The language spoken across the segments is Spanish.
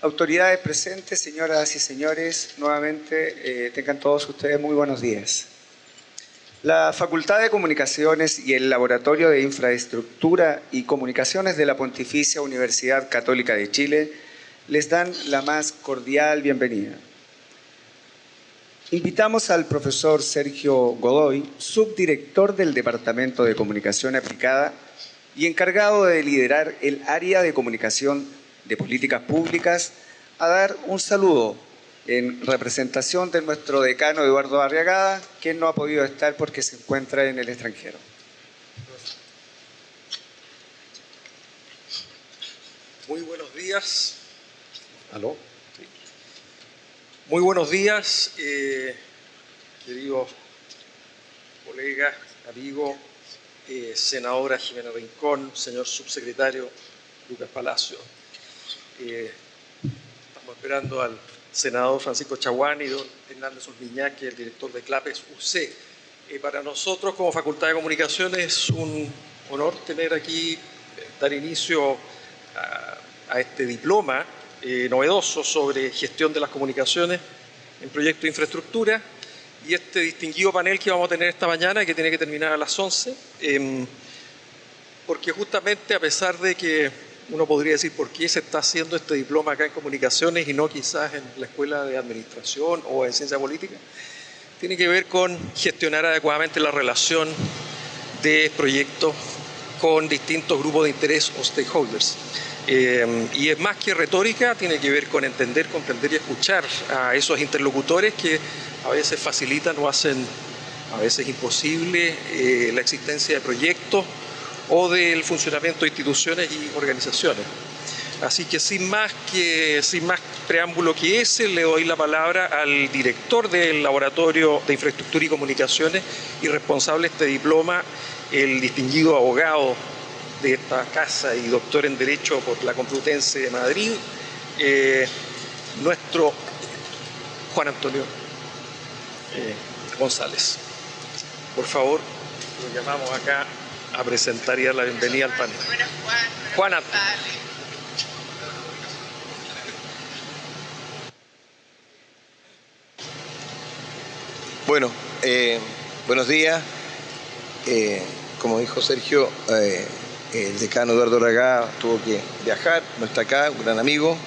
Autoridades presentes, señoras y señores, nuevamente tengan todos ustedes muy buenos días. La Facultad de Comunicaciones y el Laboratorio de Infraestructura y Comunicaciones de la Pontificia Universidad Católica de Chile les dan la más cordial bienvenida. Invitamos al profesor Sergio Godoy, subdirector del Departamento de Comunicación Aplicada y encargado de liderar el área de comunicación de políticas públicas, a dar un saludo en representación de nuestro decano Eduardo Arriagada, quien no ha podido estar porque se encuentra en el extranjero. Muy buenos días. ¿Aló? Sí. Muy buenos días, queridos colegas, amigos, senadora Jimena Rincón, señor subsecretario Lucas Palacio. Estamos esperando al senador Francisco Chaguán y don Hernández Olviñac, que es el director de CLAPES UC. Para nosotros, como Facultad de Comunicaciones, es un honor tener aquí, dar inicio a este diploma novedoso sobre gestión de las comunicaciones en proyectos de infraestructura y este distinguido panel que vamos a tener esta mañana y que tiene que terminar a las 11, porque justamente a pesar de que uno podría decir por qué se está haciendo este diploma acá en comunicaciones y no quizás en la escuela de administración o en ciencia política, tiene que ver con gestionar adecuadamente la relación de proyectos con distintos grupos de interés o stakeholders. Y es más que retórica, tiene que ver con entender, comprender y escuchar a esos interlocutores que a veces facilitan o hacen a veces imposible la existencia de proyectos o del funcionamiento de instituciones y organizaciones. Así que sin más preámbulo que ese, le doy la palabra al director del Laboratorio de Infraestructura y Comunicaciones y responsable de este diploma, el distinguido abogado de esta casa y doctor en Derecho por la Complutense de Madrid, nuestro Juan Antonio González. Por favor, lo llamamos acá a presentar y dar la bienvenida al panel. Juan Antonio. Bueno, buenos días. Como dijo Sergio, el decano Eduardo Arriagada tuvo que viajar, no está acá, un gran amigo,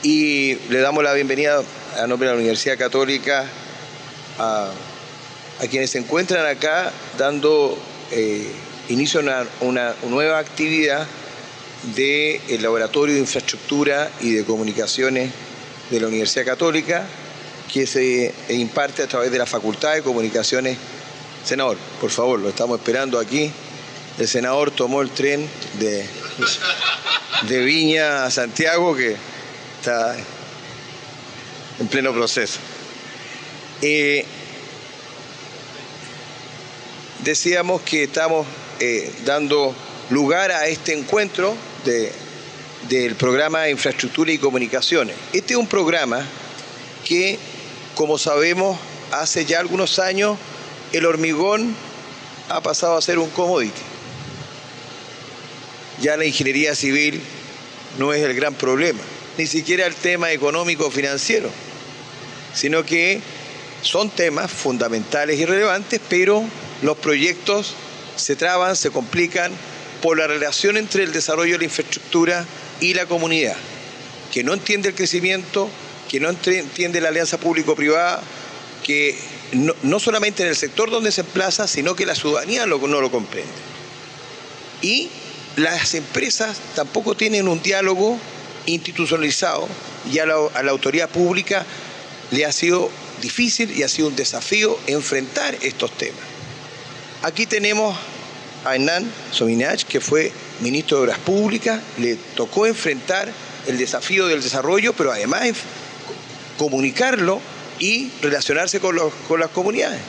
y le damos la bienvenida a nombre de la Universidad Católica a quienes se encuentran acá dando inicio a una nueva actividad del Laboratorio de Infraestructura y de Comunicaciones de la Universidad Católica, que se imparte a través de la Facultad de Comunicaciones. Senador, por favor, lo estamos esperando aquí. El senador tomó el tren de Viña a Santiago, que está en pleno proceso. Decíamos que estamos dando lugar a este encuentro del programa de Infraestructura y Comunicaciones. Este es un programa que, como sabemos, hace ya algunos años el hormigón ha pasado a ser un commodity. Ya la ingeniería civil no es el gran problema, ni siquiera el tema económico o financiero, sino que son temas fundamentales y relevantes, pero los proyectos se traban, se complican por la relación entre el desarrollo de la infraestructura y la comunidad, que no entiende el crecimiento, que no entiende la alianza público-privada, que no solamente en el sector donde se emplaza, sino que la ciudadanía no lo comprende. Y las empresas tampoco tienen un diálogo institucionalizado y a la autoridad pública le ha sido difícil y ha sido un desafío enfrentar estos temas. Aquí tenemos a Hernán Sominach, que fue ministro de Obras Públicas, le tocó enfrentar el desafío del desarrollo, pero además comunicarlo y relacionarse con las comunidades.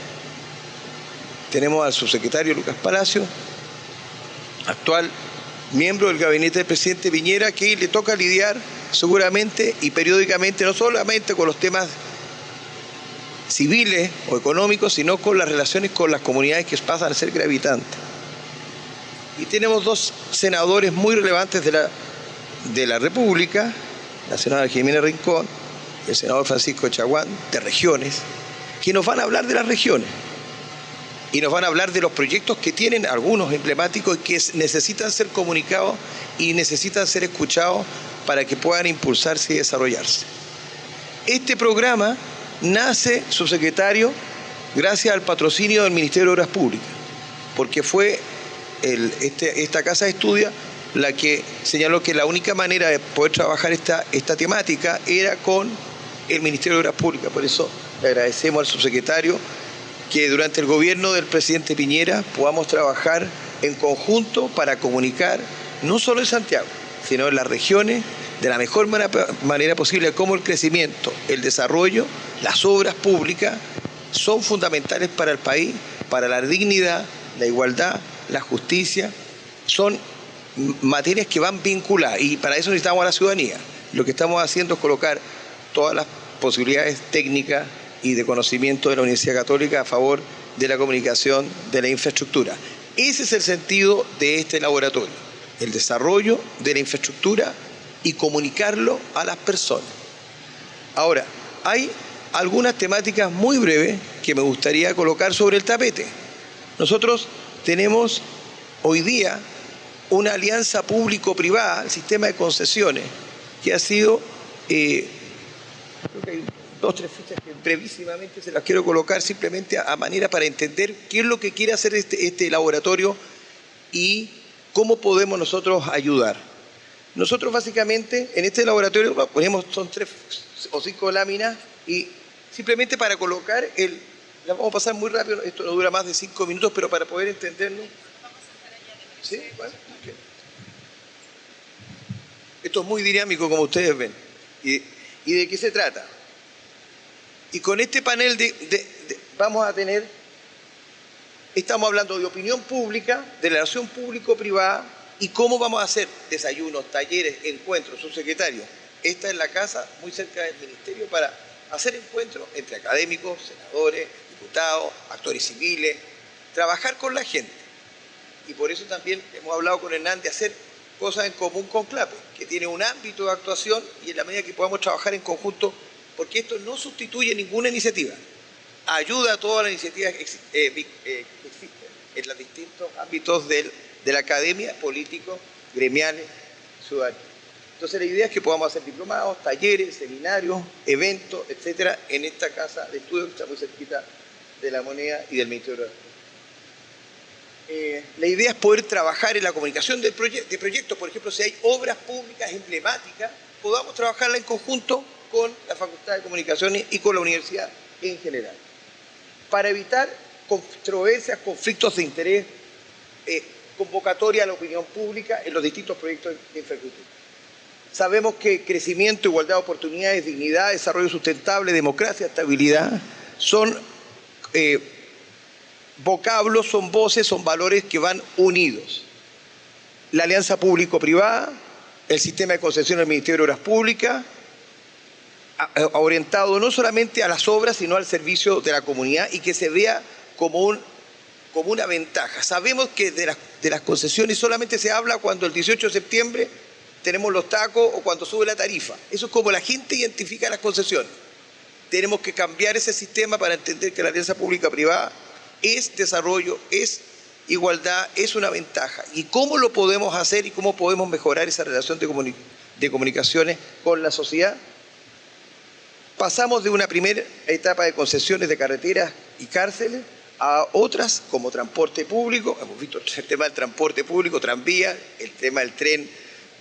Tenemos al subsecretario Lucas Palacio, actual miembro del gabinete del presidente Piñera, que le toca lidiar seguramente y periódicamente no solamente con los temas civiles o económicos, sino con las relaciones con las comunidades que pasan a ser gravitantes. Y tenemos dos senadores muy relevantes de la República, la senadora Jimena Rincón, el senador Francisco Chaguán, de regiones, que nos van a hablar de las regiones y nos van a hablar de los proyectos que tienen, algunos emblemáticos, que necesitan ser comunicados y necesitan ser escuchados para que puedan impulsarse y desarrollarse. Este programa nace, subsecretario, gracias al patrocinio del Ministerio de Obras Públicas, porque fue esta casa de estudio la que señaló que la única manera de poder trabajar esta temática era con el Ministerio de Obras Públicas. Por eso le agradecemos al subsecretario que durante el gobierno del presidente Piñera podamos trabajar en conjunto para comunicar, no solo en Santiago, sino en las regiones, de la mejor manera posible, cómo el crecimiento, el desarrollo, las obras públicas son fundamentales para el país, para la dignidad, la igualdad, la justicia. Son materias que van vinculadas y para eso necesitamos a la ciudadanía. Lo que estamos haciendo es colocar todas las posibilidades técnicas y de conocimiento de la Universidad Católica a favor de la comunicación, de la infraestructura. Ese es el sentido de este laboratorio, el desarrollo de la infraestructura y comunicarlo a las personas. Ahora, hay algunas temáticas muy breves que me gustaría colocar sobre el tapete. Nosotros tenemos hoy día una alianza público-privada, el sistema de concesiones, que ha sido, creo que hay 2 o 3 fichas que brevísimamente se las quiero colocar simplemente a manera para entender qué es lo que quiere hacer este laboratorio y cómo podemos nosotros ayudar. Nosotros básicamente en este laboratorio ponemos, son 3 o 5 láminas y simplemente para colocar la vamos a pasar muy rápido, esto no dura más de 5 minutos, pero para poder entenderlo. ¿Sí? Bueno, okay. Esto es muy dinámico, como ustedes ven. ¿Y de qué se trata? Y con este panel vamos a tener, estamos hablando de opinión pública, de relación público-privada y cómo vamos a hacer desayunos, talleres, encuentros. Subsecretario, esta es la casa muy cerca del ministerio para hacer encuentros entre académicos, senadores, diputados, actores civiles, trabajar con la gente. Y por eso también hemos hablado con Hernán de hacer cosas en común con CLAPE, que tiene un ámbito de actuación y en la medida que podamos trabajar en conjunto, porque esto no sustituye ninguna iniciativa, ayuda a todas las iniciativas que existen en los distintos ámbitos de la academia, políticos, gremiales, ciudadanos. Entonces la idea es que podamos hacer diplomados, talleres, seminarios, eventos, etcétera, en esta casa de estudio que está muy cerquita de La Moneda y del Ministerio de Obras. La idea es poder trabajar en la comunicación de proyectos, por ejemplo, si hay obras públicas emblemáticas, podamos trabajarla en conjunto con la Facultad de Comunicaciones y con la universidad en general, para evitar controversias, conflictos de interés, convocatoria a la opinión pública en los distintos proyectos de infraestructura. Sabemos que crecimiento, igualdad de oportunidades, dignidad, desarrollo sustentable, democracia, estabilidad, son vocablos, son voces, son valores que van unidos. La alianza público-privada, el sistema de concesión del Ministerio de Obras Públicas, orientado no solamente a las obras, sino al servicio de la comunidad y que se vea como una ventaja. Sabemos que de las concesiones solamente se habla cuando el 18 de septiembre tenemos los tacos o cuando sube la tarifa. Eso es como la gente identifica las concesiones. Tenemos que cambiar ese sistema para entender que la alianza pública-privada es desarrollo, es igualdad, es una ventaja. ¿Y cómo lo podemos hacer y cómo podemos mejorar esa relación de comunicaciones con la sociedad? Pasamos de una primera etapa de concesiones de carreteras y cárceles a otras como transporte público. Hemos visto el tema del transporte público, tranvía, el tema del tren,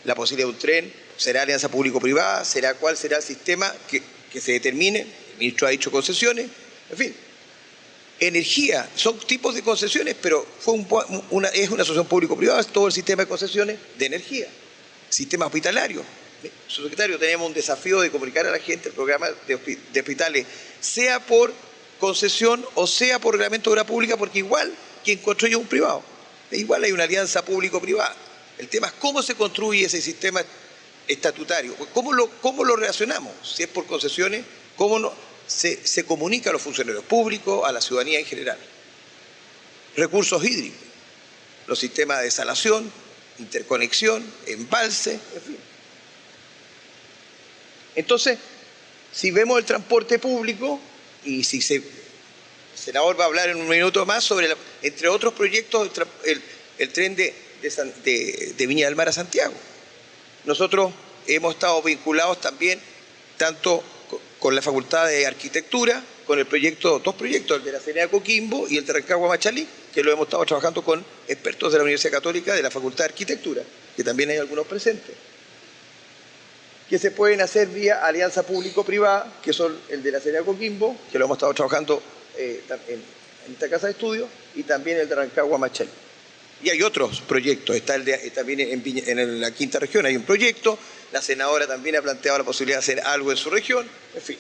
la posibilidad de un tren. ¿Será alianza público-privada? ¿Cuál será el sistema que se determine? El ministro ha dicho concesiones, en fin. Energía, son tipos de concesiones, pero es una asociación público-privada, es todo el sistema de concesiones de energía. Sistema hospitalario. Subsecretario, tenemos un desafío de comunicar a la gente el programa de hospitales, sea por concesión o sea por reglamento de obra pública, porque igual quien construye es un privado. Igual hay una alianza público-privada. El tema es cómo se construye ese sistema estatutario. ¿Cómo lo relacionamos? Si es por concesiones, ¿cómo se comunica a los funcionarios públicos, a la ciudadanía en general? Recursos hídricos, los sistemas de desalación, interconexión, embalse, en fin. Entonces, si vemos el transporte público, y si el senador va a hablar en un minuto más sobre, entre otros proyectos, el tren de Viña del Mar a Santiago. Nosotros hemos estado vinculados también tanto con la Facultad de Arquitectura, con dos proyectos, el de la CNA Coquimbo y el de Rancagua Machalí, que lo hemos estado trabajando con expertos de la Universidad Católica de la Facultad de Arquitectura, que también hay algunos presentes, que se pueden hacer vía alianza público-privada, que son el de la CNA Coquimbo, que lo hemos estado trabajando en esta casa de estudios, y también el de Rancagua Machalí. Y hay otros proyectos, también en la quinta región hay un proyecto, la senadora también ha planteado la posibilidad de hacer algo en su región, en fin.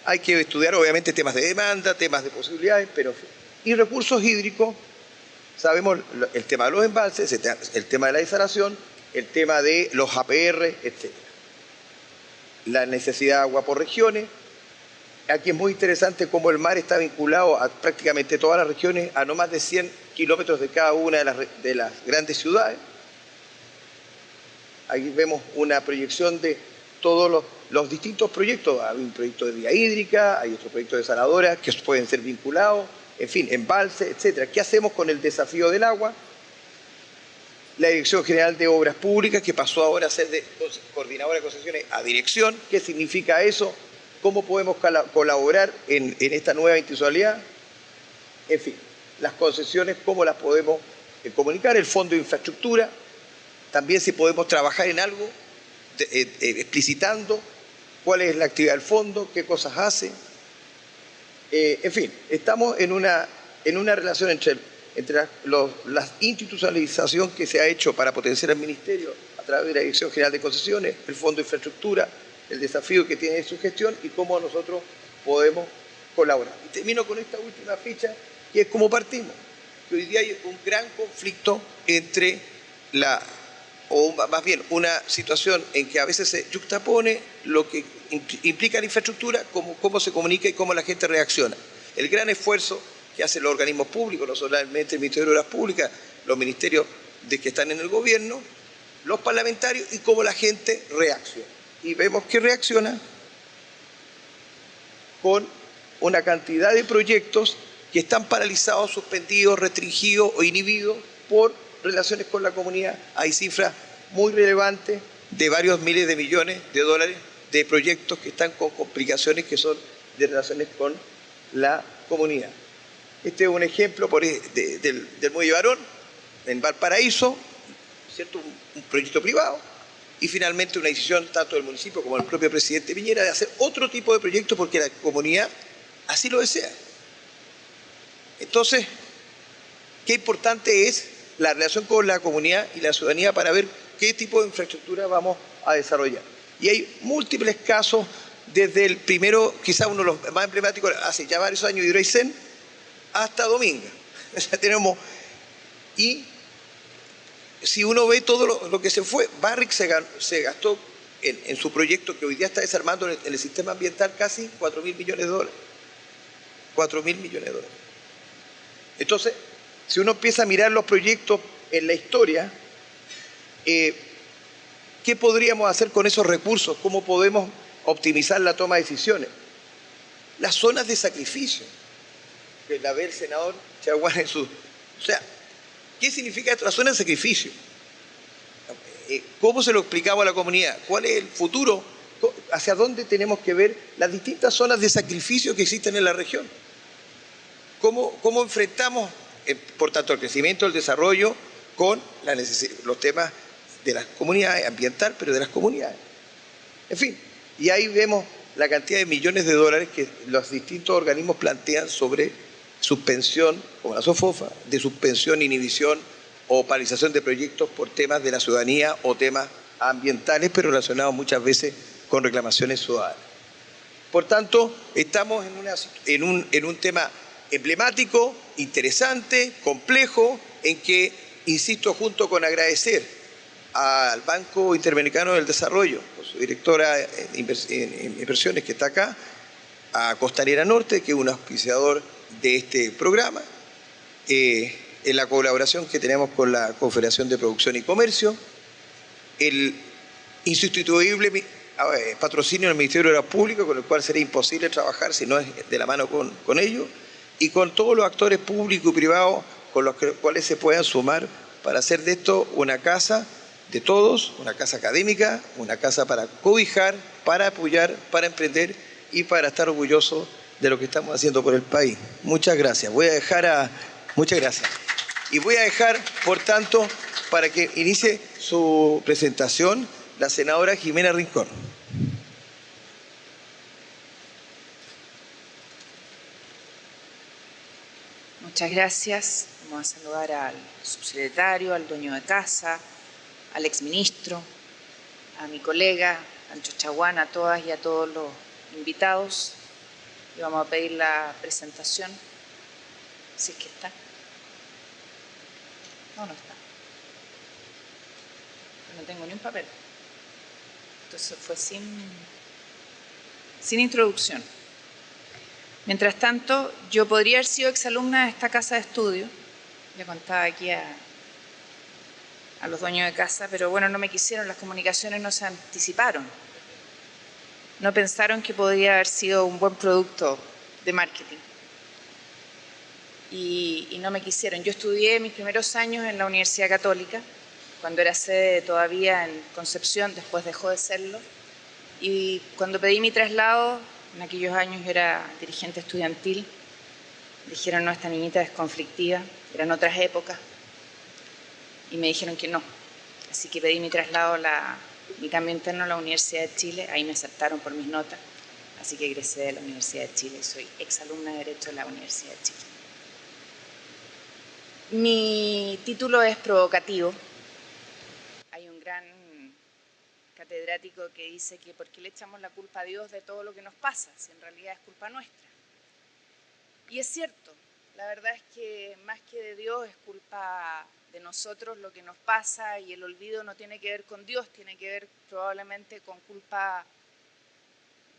Hay que estudiar obviamente temas de demanda, temas de posibilidades, pero en fin. Y recursos hídricos, sabemos el tema de los embalses, el tema de la desalación, el tema de los APR, etc. La necesidad de agua por regiones. Aquí es muy interesante cómo el mar está vinculado a prácticamente todas las regiones, a no más de 100 kilómetros de cada una de las grandes ciudades. Aquí vemos una proyección de todos los distintos proyectos. Hay un proyecto de vía hídrica, hay otro proyecto de desaladoras que pueden ser vinculados, en fin, embalse, etc. ¿Qué hacemos con el desafío del agua? La Dirección General de Obras Públicas, que pasó ahora a ser de coordinadora de concesiones a dirección. ¿Qué significa eso? ¿Cómo podemos colaborar en esta nueva institucionalidad? En fin, las concesiones, cómo las podemos comunicar, el Fondo de Infraestructura, también si podemos trabajar en algo, explicitando cuál es la actividad del fondo, qué cosas hace. En fin, estamos en una relación entre la institucionalización que se ha hecho para potenciar el Ministerio a través de la Dirección General de Concesiones, el Fondo de Infraestructura, el desafío que tiene su gestión y cómo nosotros podemos colaborar. Y termino con esta última ficha, que es cómo partimos. Que hoy día hay un gran conflicto entre o más bien una situación en que a veces se yuxtapone lo que implica la infraestructura, cómo se comunica y cómo la gente reacciona. El gran esfuerzo que hacen los organismos públicos, no solamente el Ministerio de Obras Públicas, los ministerios que están en el gobierno, los parlamentarios y cómo la gente reacciona. Y vemos que reacciona con una cantidad de proyectos que están paralizados, suspendidos, restringidos o inhibidos por relaciones con la comunidad. Hay cifras muy relevantes de varios miles de millones de dólares de proyectos que están con complicaciones que son de relaciones con la comunidad. Este es un ejemplo del Muelle Barón, en Valparaíso, ¿cierto? Un proyecto privado, y finalmente una decisión tanto del municipio como del propio presidente Piñera de hacer otro tipo de proyecto porque la comunidad así lo desea. Entonces, qué importante es la relación con la comunidad y la ciudadanía para ver qué tipo de infraestructura vamos a desarrollar. Y hay múltiples casos, desde el primero, quizás uno de los más emblemáticos, hace ya varios años, Hidroaicén, hasta Dominga. O sea, tenemos... Y si uno ve todo lo que se fue, Barrick se gastó en su proyecto que hoy día está desarmando en el sistema ambiental casi 4.000 millones de dólares. 4.000 millones de dólares. Entonces, si uno empieza a mirar los proyectos en la historia, ¿qué podríamos hacer con esos recursos? ¿Cómo podemos optimizar la toma de decisiones? Las zonas de sacrificio, que la ve el senador Chaguán en su... O sea, ¿qué significa esto? La zona de sacrificio. ¿Cómo se lo explicamos a la comunidad? ¿Cuál es el futuro? ¿Hacia dónde tenemos que ver las distintas zonas de sacrificio que existen en la región? ¿Cómo enfrentamos, por tanto, el crecimiento, el desarrollo con los temas de las comunidades, ambiental, pero de las comunidades? En fin, y ahí vemos la cantidad de millones de dólares que los distintos organismos plantean sobre suspensión, como la SOFOFA, de suspensión, inhibición o paralización de proyectos por temas de la ciudadanía o temas ambientales, pero relacionados muchas veces con reclamaciones ciudadanas. Por tanto, estamos en un tema emblemático, interesante, complejo, en que, insisto, junto con agradecer al Banco Interamericano del Desarrollo, con su directora en inversiones que está acá, a Costanera Norte, que es un auspiciador de este programa, en la colaboración que tenemos con la Confederación de Producción y Comercio, el insustituible patrocinio del Ministerio de Obras Públicas, con el cual sería imposible trabajar si no es de la mano con ellos, y con todos los actores públicos y privados con los cuales se puedan sumar para hacer de esto una casa de todos, una casa académica, una casa para cobijar, para apoyar, para emprender y para estar orgullosos de lo que estamos haciendo por el país. Muchas gracias. Muchas gracias. Y voy a dejar, por tanto, para que inicie su presentación, la senadora Jimena Rincón. Muchas gracias. Vamos a saludar al subsecretario, al dueño de casa, al exministro, a mi colega, Ancho Chaguán, a todas y a todos los invitados. Y vamos a pedir la presentación, si es que está. No, no está. No tengo ni un papel. Entonces fue sin introducción. Mientras tanto, yo podría haber sido exalumna de esta casa de estudio. Le contaba aquí a los dueños de casa, pero bueno, no me quisieron, las comunicaciones no se anticiparon. No pensaron que podría haber sido un buen producto de marketing. Y no me quisieron. Yo estudié mis primeros años en la Universidad Católica, cuando era sede todavía en Concepción, después dejó de serlo. Y cuando pedí mi traslado, en aquellos años yo era dirigente estudiantil, dijeron, no, esta niñita es conflictiva, eran otras épocas, y me dijeron que no. Así que pedí mi traslado, mi cambio interno a la Universidad de Chile, ahí me aceptaron por mis notas, así que egresé de la Universidad de Chile, soy exalumna de Derecho de la Universidad de Chile. Mi título es provocativo. Hay un gran catedrático que dice que ¿por qué le echamos la culpa a Dios de todo lo que nos pasa? Si en realidad es culpa nuestra. Y es cierto, la verdad es que más que de Dios es culpa de nosotros lo que nos pasa, y el olvido no tiene que ver con Dios, tiene que ver probablemente con culpa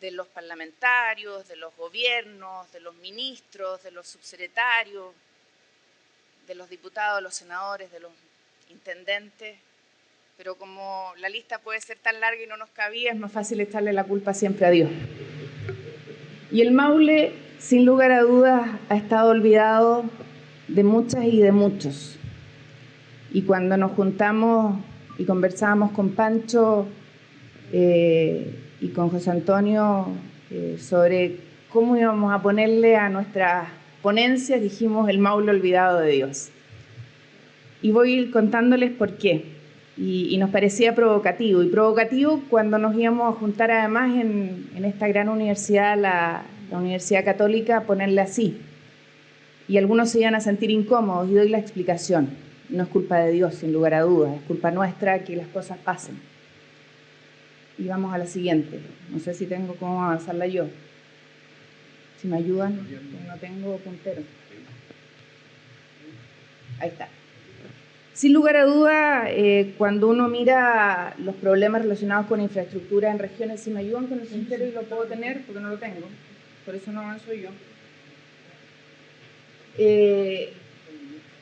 de los parlamentarios, de los gobiernos, de los ministros, de los subsecretarios, de los diputados, de los senadores, de los intendentes. Pero como la lista puede ser tan larga y no nos cabía, es más fácil echarle la culpa siempre a Dios. Y el Maule, sin lugar a dudas, ha estado olvidado de muchas y de muchos. Y cuando nos juntamos y conversábamos con Pancho y con José Antonio sobre cómo íbamos a ponerle a nuestras ponencias, dijimos el Maule olvidado de Dios. Y voy a ir contándoles por qué. Y nos parecía provocativo. Y provocativo cuando nos íbamos a juntar además en esta gran universidad, la Universidad Católica, ponerle así. Y algunos se iban a sentir incómodos, y doy la explicación. No es culpa de Dios, sin lugar a dudas, es culpa nuestra que las cosas pasen. Y vamos a la siguiente. No sé si tengo cómo avanzarla yo. Si me ayudan, no tengo puntero. Ahí está. Sin lugar a duda, cuando uno mira los problemas relacionados con infraestructura en regiones, si me ayudan con el puntero y lo puedo tener, porque no lo tengo, por eso no avanzo yo.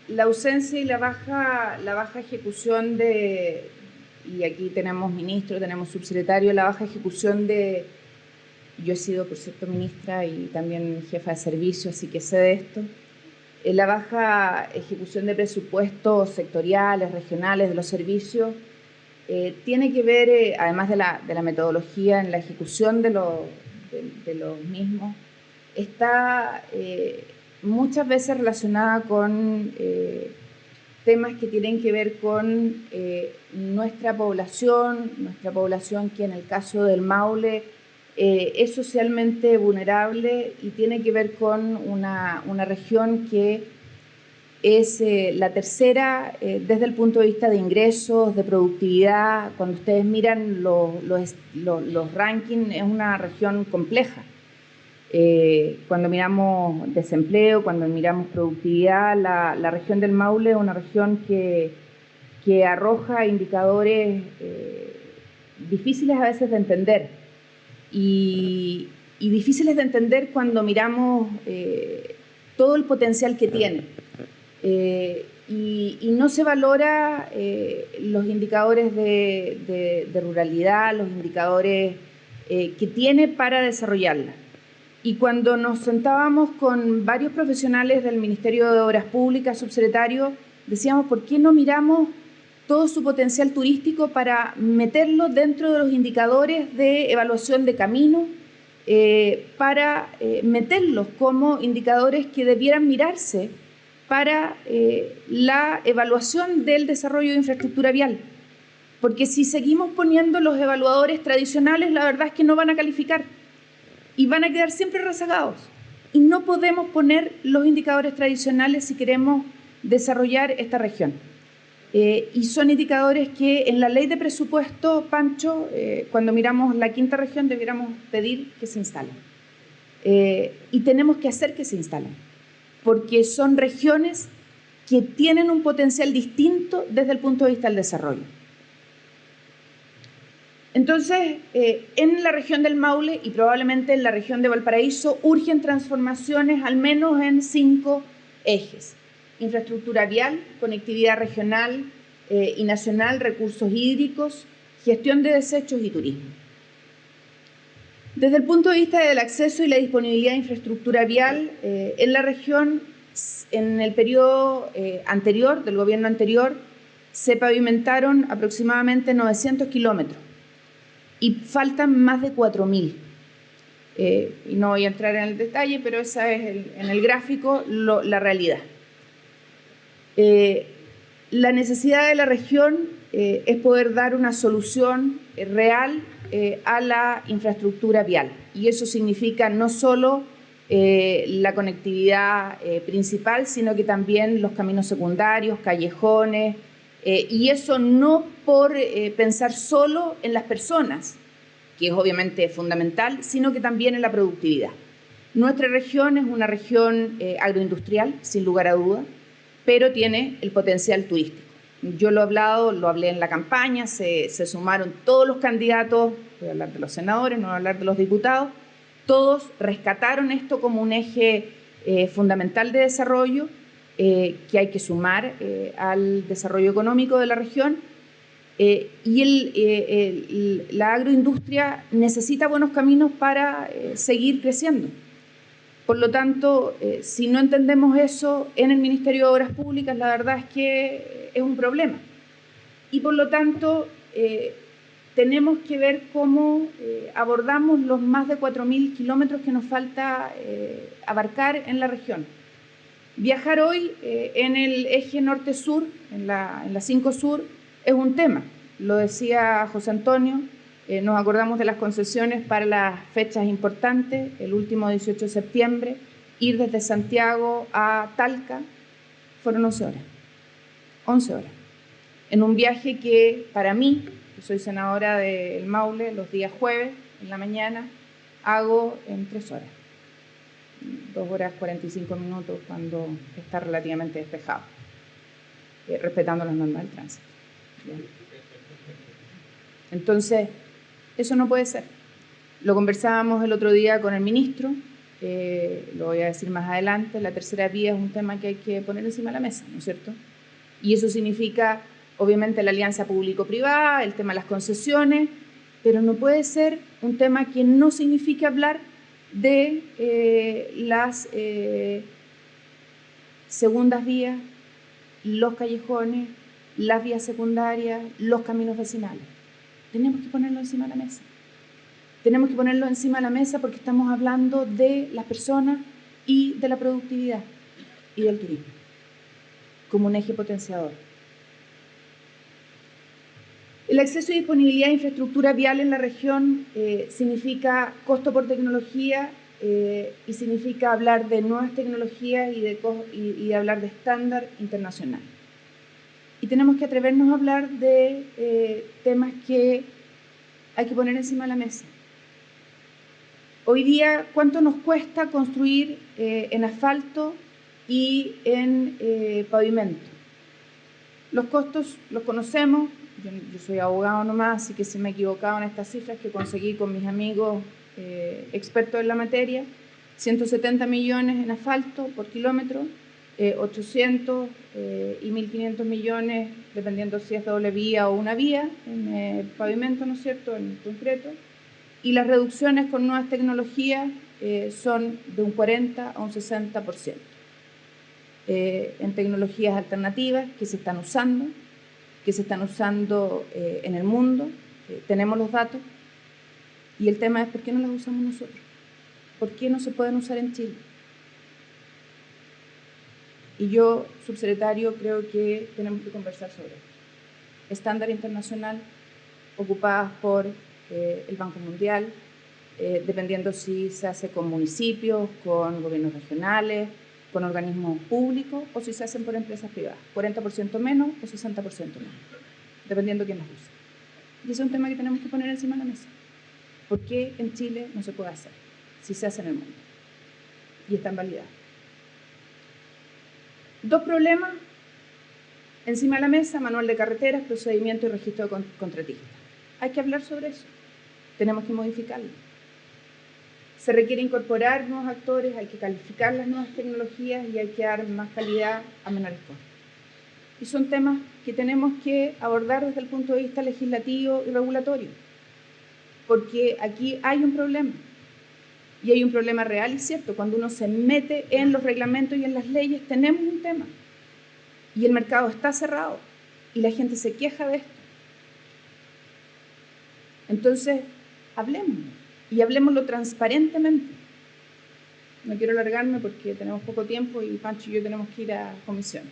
La ausencia y la baja ejecución y aquí tenemos ministro, tenemos subsecretario, la baja ejecución yo he sido, por cierto, ministra y también jefa de servicio, así que sé de esto. La baja ejecución de presupuestos sectoriales, regionales, de los servicios, tiene que ver, además de la metodología en la ejecución de los mismos, está muchas veces relacionada con temas que tienen que ver con nuestra población que en el caso del Maule es socialmente vulnerable y tiene que ver con una región que es la tercera desde el punto de vista de ingresos, de productividad. Cuando ustedes miran los rankings, es una región compleja. Cuando miramos desempleo, cuando miramos productividad, la región del Maule es una región que arroja indicadores difíciles a veces de entender. Y difíciles de entender cuando miramos todo el potencial que tiene. y no se valora los indicadores de ruralidad, los indicadores que tiene para desarrollarla. Y cuando nos sentábamos con varios profesionales del Ministerio de Obras Públicas, subsecretario, decíamos, ¿por qué no miramos todo su potencial turístico para meterlo dentro de los indicadores de evaluación de camino, para meterlos como indicadores que debieran mirarse para la evaluación del desarrollo de infraestructura vial? Porque si seguimos poniendo los evaluadores tradicionales, la verdad es que no van a calificar y van a quedar siempre rezagados. Y no podemos poner los indicadores tradicionales si queremos desarrollar esta región. Y son indicadores que en la ley de presupuesto, Pancho, cuando miramos la quinta región, debiéramos pedir que se instalen. Y tenemos que hacer que se instalen, porque son regiones que tienen un potencial distinto desde el punto de vista del desarrollo. Entonces, en la región del Maule y probablemente en la región de Valparaíso urgen transformaciones al menos en 5 ejes: infraestructura vial, conectividad regional y nacional, recursos hídricos, gestión de desechos y turismo. Desde el punto de vista del acceso y la disponibilidad de infraestructura vial, en la región, en el periodo anterior, del gobierno anterior, se pavimentaron aproximadamente 900 kilómetros y faltan más de 4.000. Y no voy a entrar en el detalle, pero esa es en el gráfico la realidad. La necesidad de la región es poder dar una solución real a la infraestructura vial, y eso significa no solo la conectividad principal, sino que también los caminos secundarios, callejones, y eso no por pensar solo en las personas, que es obviamente fundamental, sino que también en la productividad. Nuestra región es una región agroindustrial, sin lugar a duda, pero tiene el potencial turístico. Yo lo hablé en la campaña, se sumaron todos los candidatos, voy a hablar de los senadores, no voy a hablar de los diputados, todos rescataron esto como un eje fundamental de desarrollo que hay que sumar al desarrollo económico de la región. Y la agroindustria necesita buenos caminos para seguir creciendo. Por lo tanto, si no entendemos eso en el Ministerio de Obras Públicas, la verdad es que es un problema. Y por lo tanto, tenemos que ver cómo abordamos los más de 4.000 kilómetros que nos falta abarcar en la región. Viajar hoy en el eje norte-sur, en la 5 Sur, es un tema. Lo decía José Antonio, nos acordamos de las concesiones para las fechas importantes, el último 18 de septiembre, ir desde Santiago a Talca, fueron 11 horas. 11 horas. En un viaje que para mí, que soy senadora del Maule, los días jueves, en la mañana, hago en 3 horas. 2 horas 45 minutos cuando está relativamente despejado, respetando las normas del tránsito. Bien. Entonces, eso no puede ser. Lo conversábamos el otro día con el ministro, lo voy a decir más adelante, la tercera vía es un tema que hay que poner encima de la mesa, ¿no es cierto? Y eso significa, obviamente, la alianza público-privada, el tema de las concesiones, pero no puede ser un tema que no signifique hablar de las segundas vías, los callejones, las vías secundarias, los caminos vecinales. Tenemos que ponerlo encima de la mesa. Tenemos que ponerlo encima de la mesa porque estamos hablando de las personas y de la productividad y del turismo como un eje potenciador. El acceso y disponibilidad de infraestructura vial en la región significa costo por tecnología y significa hablar de nuevas tecnologías y de hablar de estándar internacional. Y tenemos que atrevernos a hablar de temas que hay que poner encima de la mesa. Hoy día, ¿cuánto nos cuesta construir en asfalto y en pavimento? Los costos los conocemos. Yo soy abogado nomás, así que si me he equivocado en estas cifras que conseguí con mis amigos expertos en la materia, 170 millones en asfalto por kilómetro, 800 y 1.500 millones, dependiendo si es doble vía o una vía, en pavimento, ¿no es cierto?, en concreto. Y las reducciones con nuevas tecnologías son de un 40 a un 60%. En tecnologías alternativas que se están usando en el mundo, tenemos los datos, y el tema es ¿por qué no las usamos nosotros? ¿Por qué no se pueden usar en Chile? Y yo, subsecretario, creo que tenemos que conversar sobre esto. Estándar internacional ocupadas por el Banco Mundial, dependiendo si se hace con municipios, con gobiernos regionales, con organismos públicos o si se hacen por empresas privadas. 40% menos o 60% menos, dependiendo quién las use. Y ese es un tema que tenemos que poner encima de la mesa. ¿Por qué en Chile no se puede hacer si se hace en el mundo? Y están validados. Dos problemas encima de la mesa: manual de carreteras, procedimiento y registro de contratistas. Hay que hablar sobre eso. Tenemos que modificarlo. Se requiere incorporar nuevos actores, hay que calificar las nuevas tecnologías y hay que dar más calidad a menores costos. Y son temas que tenemos que abordar desde el punto de vista legislativo y regulatorio, porque aquí hay un problema. Y hay un problema real y cierto. Cuando uno se mete en los reglamentos y en las leyes, tenemos un tema. Y el mercado está cerrado. Y la gente se queja de esto. Entonces, hablemos. Y hablemoslo transparentemente. No quiero alargarme porque tenemos poco tiempo y Pancho y yo tenemos que ir a comisión.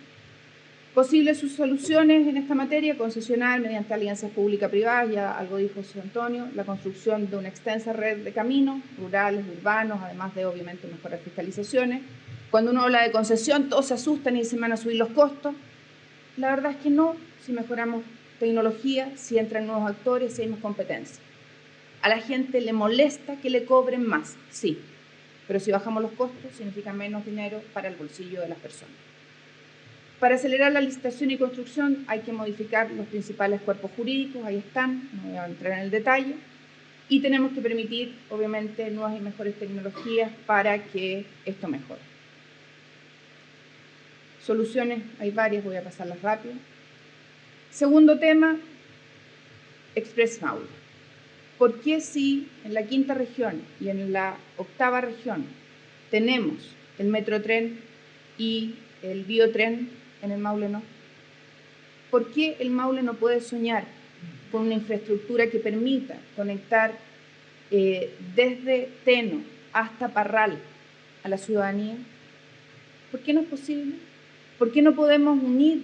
Posibles sus soluciones en esta materia: concesionar mediante alianzas pública-privadas, ya algo dijo José Antonio, la construcción de una extensa red de caminos rurales, urbanos, además de, obviamente, mejorar fiscalizaciones. Cuando uno habla de concesión, todos se asustan y se van a subir los costos. La verdad es que no, si mejoramos tecnología, si entran nuevos actores, si hay más competencia. A la gente le molesta que le cobren más, sí, pero si bajamos los costos, significa menos dinero para el bolsillo de las personas. Para acelerar la licitación y construcción hay que modificar los principales cuerpos jurídicos, ahí están, no voy a entrar en el detalle, y tenemos que permitir, obviamente, nuevas y mejores tecnologías para que esto mejore. Soluciones hay varias, voy a pasarlas rápido. Segundo tema, Express Maule. ¿Por qué si en la quinta región y en la octava región tenemos el Metrotren y el Biotren, en el Maule no? ¿Por qué el Maule no puede soñar con una infraestructura que permita conectar desde Teno hasta Parral a la ciudadanía? ¿Por qué no es posible? ¿Por qué no podemos unir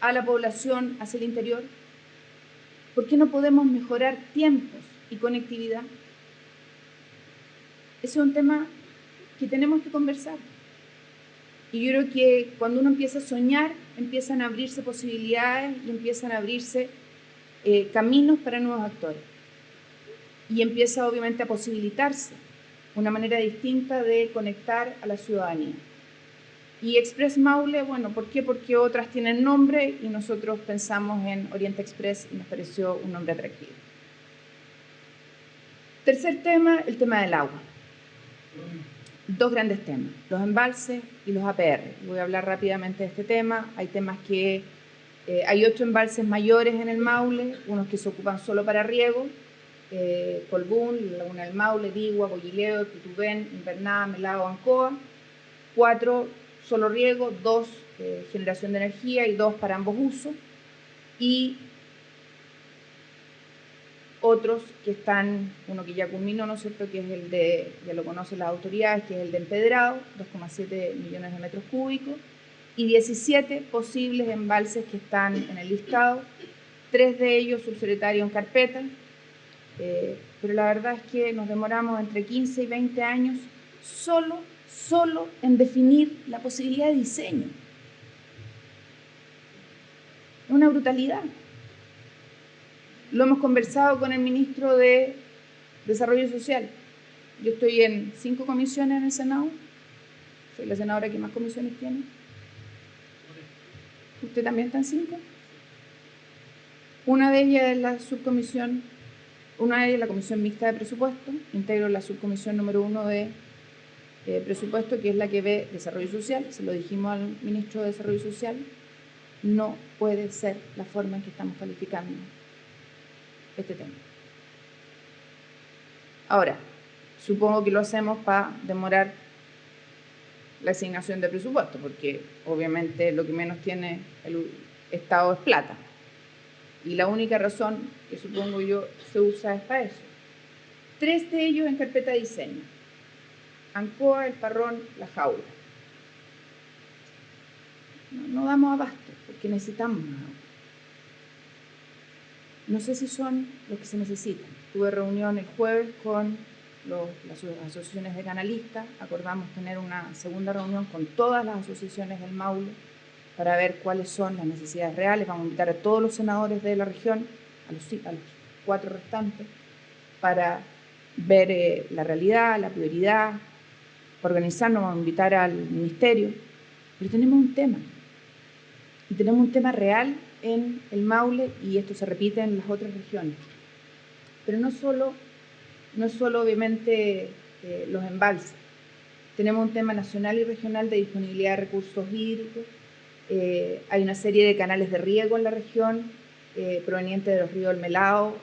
a la población hacia el interior? ¿Por qué no podemos mejorar tiempos y conectividad? Ese es un tema que tenemos que conversar. Y yo creo que cuando uno empieza a soñar, empiezan a abrirse posibilidades y empiezan a abrirse caminos para nuevos actores. Y empieza, obviamente, a posibilitarse una manera distinta de conectar a la ciudadanía. Y Express Maule, bueno, ¿por qué? Porque otras tienen nombre y nosotros pensamos en Oriente Express y nos pareció un nombre atractivo. Tercer tema, el tema del agua. Dos grandes temas, los embalses y los APR. Voy a hablar rápidamente de este tema. Hay temas que... hay 8 embalses mayores en el Maule, unos que se ocupan solo para riego, Colbún, Laguna del Maule, Digua, Bollileo, Tutubén, Inverná, Melao, Ancoa. 4 solo riego, 2 generación de energía y 2 para ambos usos. Y otros que están, uno que ya culminó, ¿no es cierto?, que es el de, ya lo conocen las autoridades, que es el de Empedrado, 2,7 millones de metros cúbicos, y 17 posibles embalses que están en el listado, 3 de ellos, subsecretario, en carpeta, pero la verdad es que nos demoramos entre 15 y 20 años solo en definir la posibilidad de diseño. Es una brutalidad. Lo hemos conversado con el ministro de Desarrollo Social. Yo estoy en 5 comisiones en el Senado. Soy la senadora que más comisiones tiene. ¿Usted también está en 5? Una de ellas es la subcomisión, una de ellas es la Comisión Mixta de Presupuesto. Integro la subcomisión número 1 de presupuesto, que es la que ve desarrollo social, se lo dijimos al ministro de Desarrollo Social, no puede ser la forma en que estamos calificando este tema. Ahora, supongo que lo hacemos para demorar la asignación de presupuesto, porque obviamente lo que menos tiene el Estado es plata. Y la única razón que supongo yo se usa es para eso. 3 de ellos en carpeta de diseño: Ancoa, El Parrón, La Jaula. No damos abasto porque necesitamos más agua. No sé si son los que se necesitan. Tuve reunión el jueves con las asociaciones de canalistas, acordamos tener una segunda reunión con todas las asociaciones del Maule para ver cuáles son las necesidades reales. Vamos a invitar a todos los senadores de la región, a los 4 restantes, para ver la realidad, la prioridad, organizarnos, vamos a invitar al ministerio. Pero tenemos un tema, y tenemos un tema real en el Maule, y esto se repite en las otras regiones. Pero no solo obviamente los embalses. Tenemos un tema nacional y regional de disponibilidad de recursos hídricos. Hay una serie de canales de riego en la región provenientes de los ríos El Melao,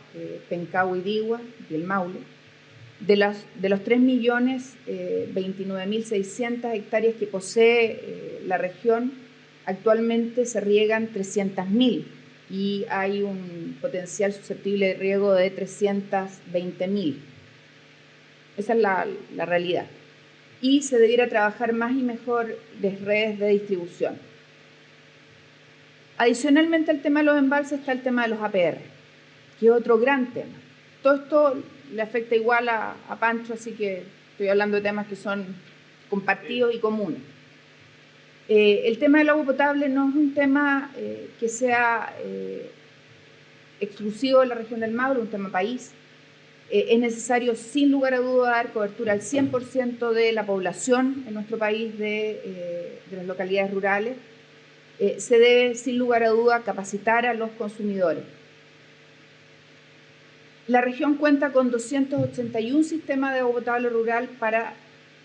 Pencahue y Digua y el Maule. De los 3.029.600 hectáreas que posee la región, actualmente se riegan 300.000 y hay un potencial susceptible de riego de 320.000. Esa es la realidad. Y se debiera trabajar más y mejor de redes de distribución. Adicionalmente al tema de los embalses está el tema de los APR, que es otro gran tema. Todo esto le afecta igual a Pancho, así que estoy hablando de temas que son compartidos y comunes. El tema del agua potable no es un tema que sea exclusivo de la región del Maule, es un tema país. Es necesario, sin lugar a duda, dar cobertura al 100% de la población en nuestro país de las localidades rurales. Se debe, sin lugar a duda, capacitar a los consumidores. La región cuenta con 281 sistemas de agua potable rural para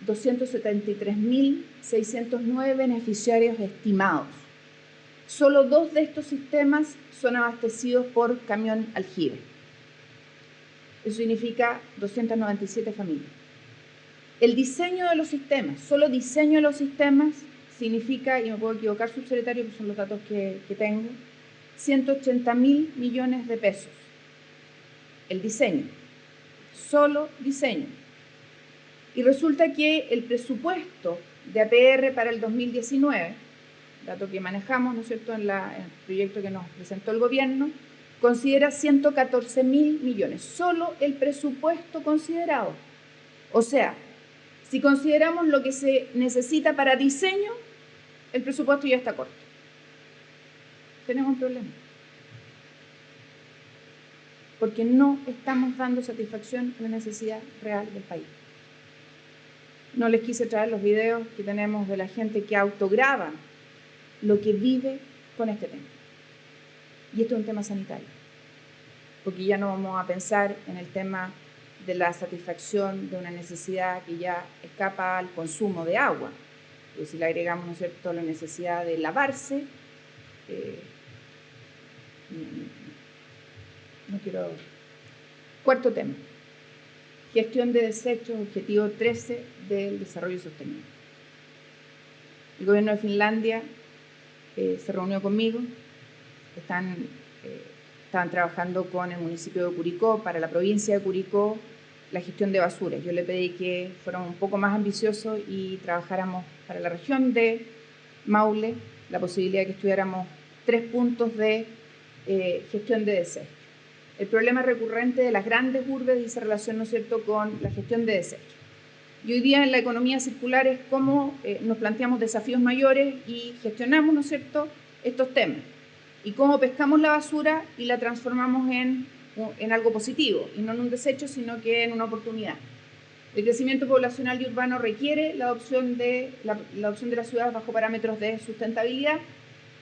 273.609 beneficiarios estimados. Solo 2 de estos sistemas son abastecidos por camión aljibe. Eso significa 297 familias. El diseño de los sistemas, solo diseño de los sistemas, significa, y me puedo equivocar, subsecretario, que son los datos que tengo, 180.000 millones de pesos. El diseño, solo diseño. Y resulta que el presupuesto de APR para el 2019, dato que manejamos, ¿no es cierto?, en el proyecto que nos presentó el gobierno, considera 114.000 millones, solo el presupuesto considerado. O sea, si consideramos lo que se necesita para diseño, el presupuesto ya está corto. Tenemos un problema. Porque no estamos dando satisfacción a la necesidad real del país. No les quise traer los videos que tenemos de la gente que autograba lo que vive con este tema. Y esto es un tema sanitario, porque ya no vamos a pensar en el tema de la satisfacción de una necesidad que ya escapa al consumo de agua. Porque si le agregamos, ¿no es cierto?, la necesidad de lavarse, no quiero... Cuarto tema, gestión de desechos, objetivo 13 del desarrollo sostenible. El gobierno de Finlandia se reunió conmigo, estaban trabajando con el municipio de Curicó, para la provincia de Curicó, la gestión de basuras. Yo le pedí que fuéramos un poco más ambiciosos y trabajáramos para la región de Maule, la posibilidad de que estudiáramos 3 puntos de gestión de desechos. El problema recurrente de las grandes urbes dice relación, ¿no es cierto?, con la gestión de desechos. Y hoy día en la economía circular es cómo nos planteamos desafíos mayores y gestionamos, ¿no es cierto?, estos temas. Y cómo pescamos la basura y la transformamos en algo positivo, y no en un desecho, sino que en una oportunidad. El crecimiento poblacional y urbano requiere la adopción de las ciudades bajo parámetros de sustentabilidad,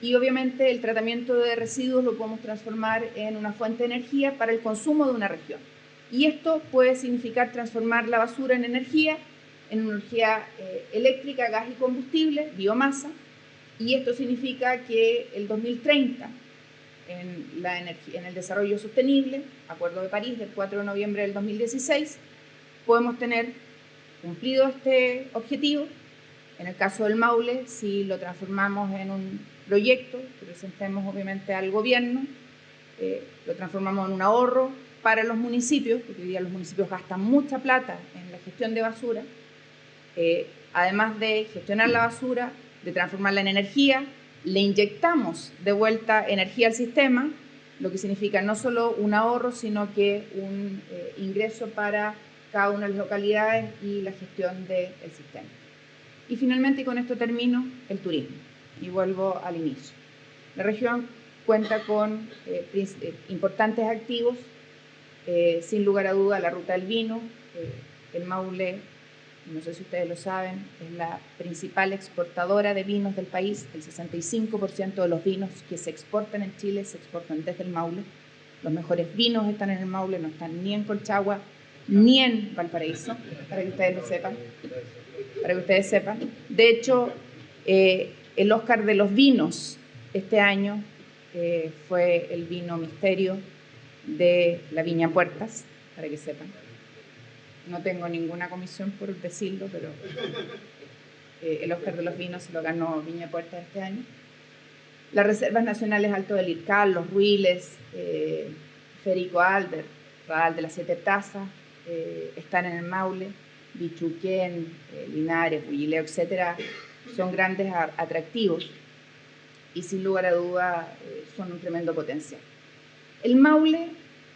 y obviamente el tratamiento de residuos lo podemos transformar en una fuente de energía para el consumo de una región. Y esto puede significar transformar la basura en energía en energía eléctrica, gas y combustible, biomasa, y esto significa que el 2030, en el desarrollo sostenible, Acuerdo de París del 4 de noviembre del 2016, podemos tener cumplido este objetivo. En el caso del Maule, si lo transformamos en un proyecto que presentemos obviamente al gobierno, lo transformamos en un ahorro para los municipios, porque hoy día los municipios gastan mucha plata en la gestión de basura, además de gestionar la basura, de transformarla en energía, le inyectamos de vuelta energía al sistema, lo que significa no solo un ahorro, sino que un ingreso para cada una de las localidades y la gestión del sistema. Y finalmente, y con esto termino, el turismo. Y vuelvo al inicio. La región cuenta con importantes activos, sin lugar a duda la ruta del vino. El Maule, no sé si ustedes lo saben, es la principal exportadora de vinos del país. El 65% de los vinos que se exportan en Chile se exportan desde el Maule. Los mejores vinos están en el Maule, no están ni en Colchagua ni en Valparaíso, para que ustedes lo sepan. Para que ustedes sepan. De hecho, el Oscar de los vinos este año fue el vino Misterio de la Viña Puertas, para que sepan. No tengo ninguna comisión por decirlo, pero el Oscar de los vinos se lo ganó Viña Puertas este año. Las reservas nacionales Alto del Ircal, Los Ruiles, Federico Alder, Radal de las Siete Tazas, están en el Maule. Bichuquén, Linares, Bullileo, etcétera, son grandes atractivos y sin lugar a duda son un tremendo potencial. El Maule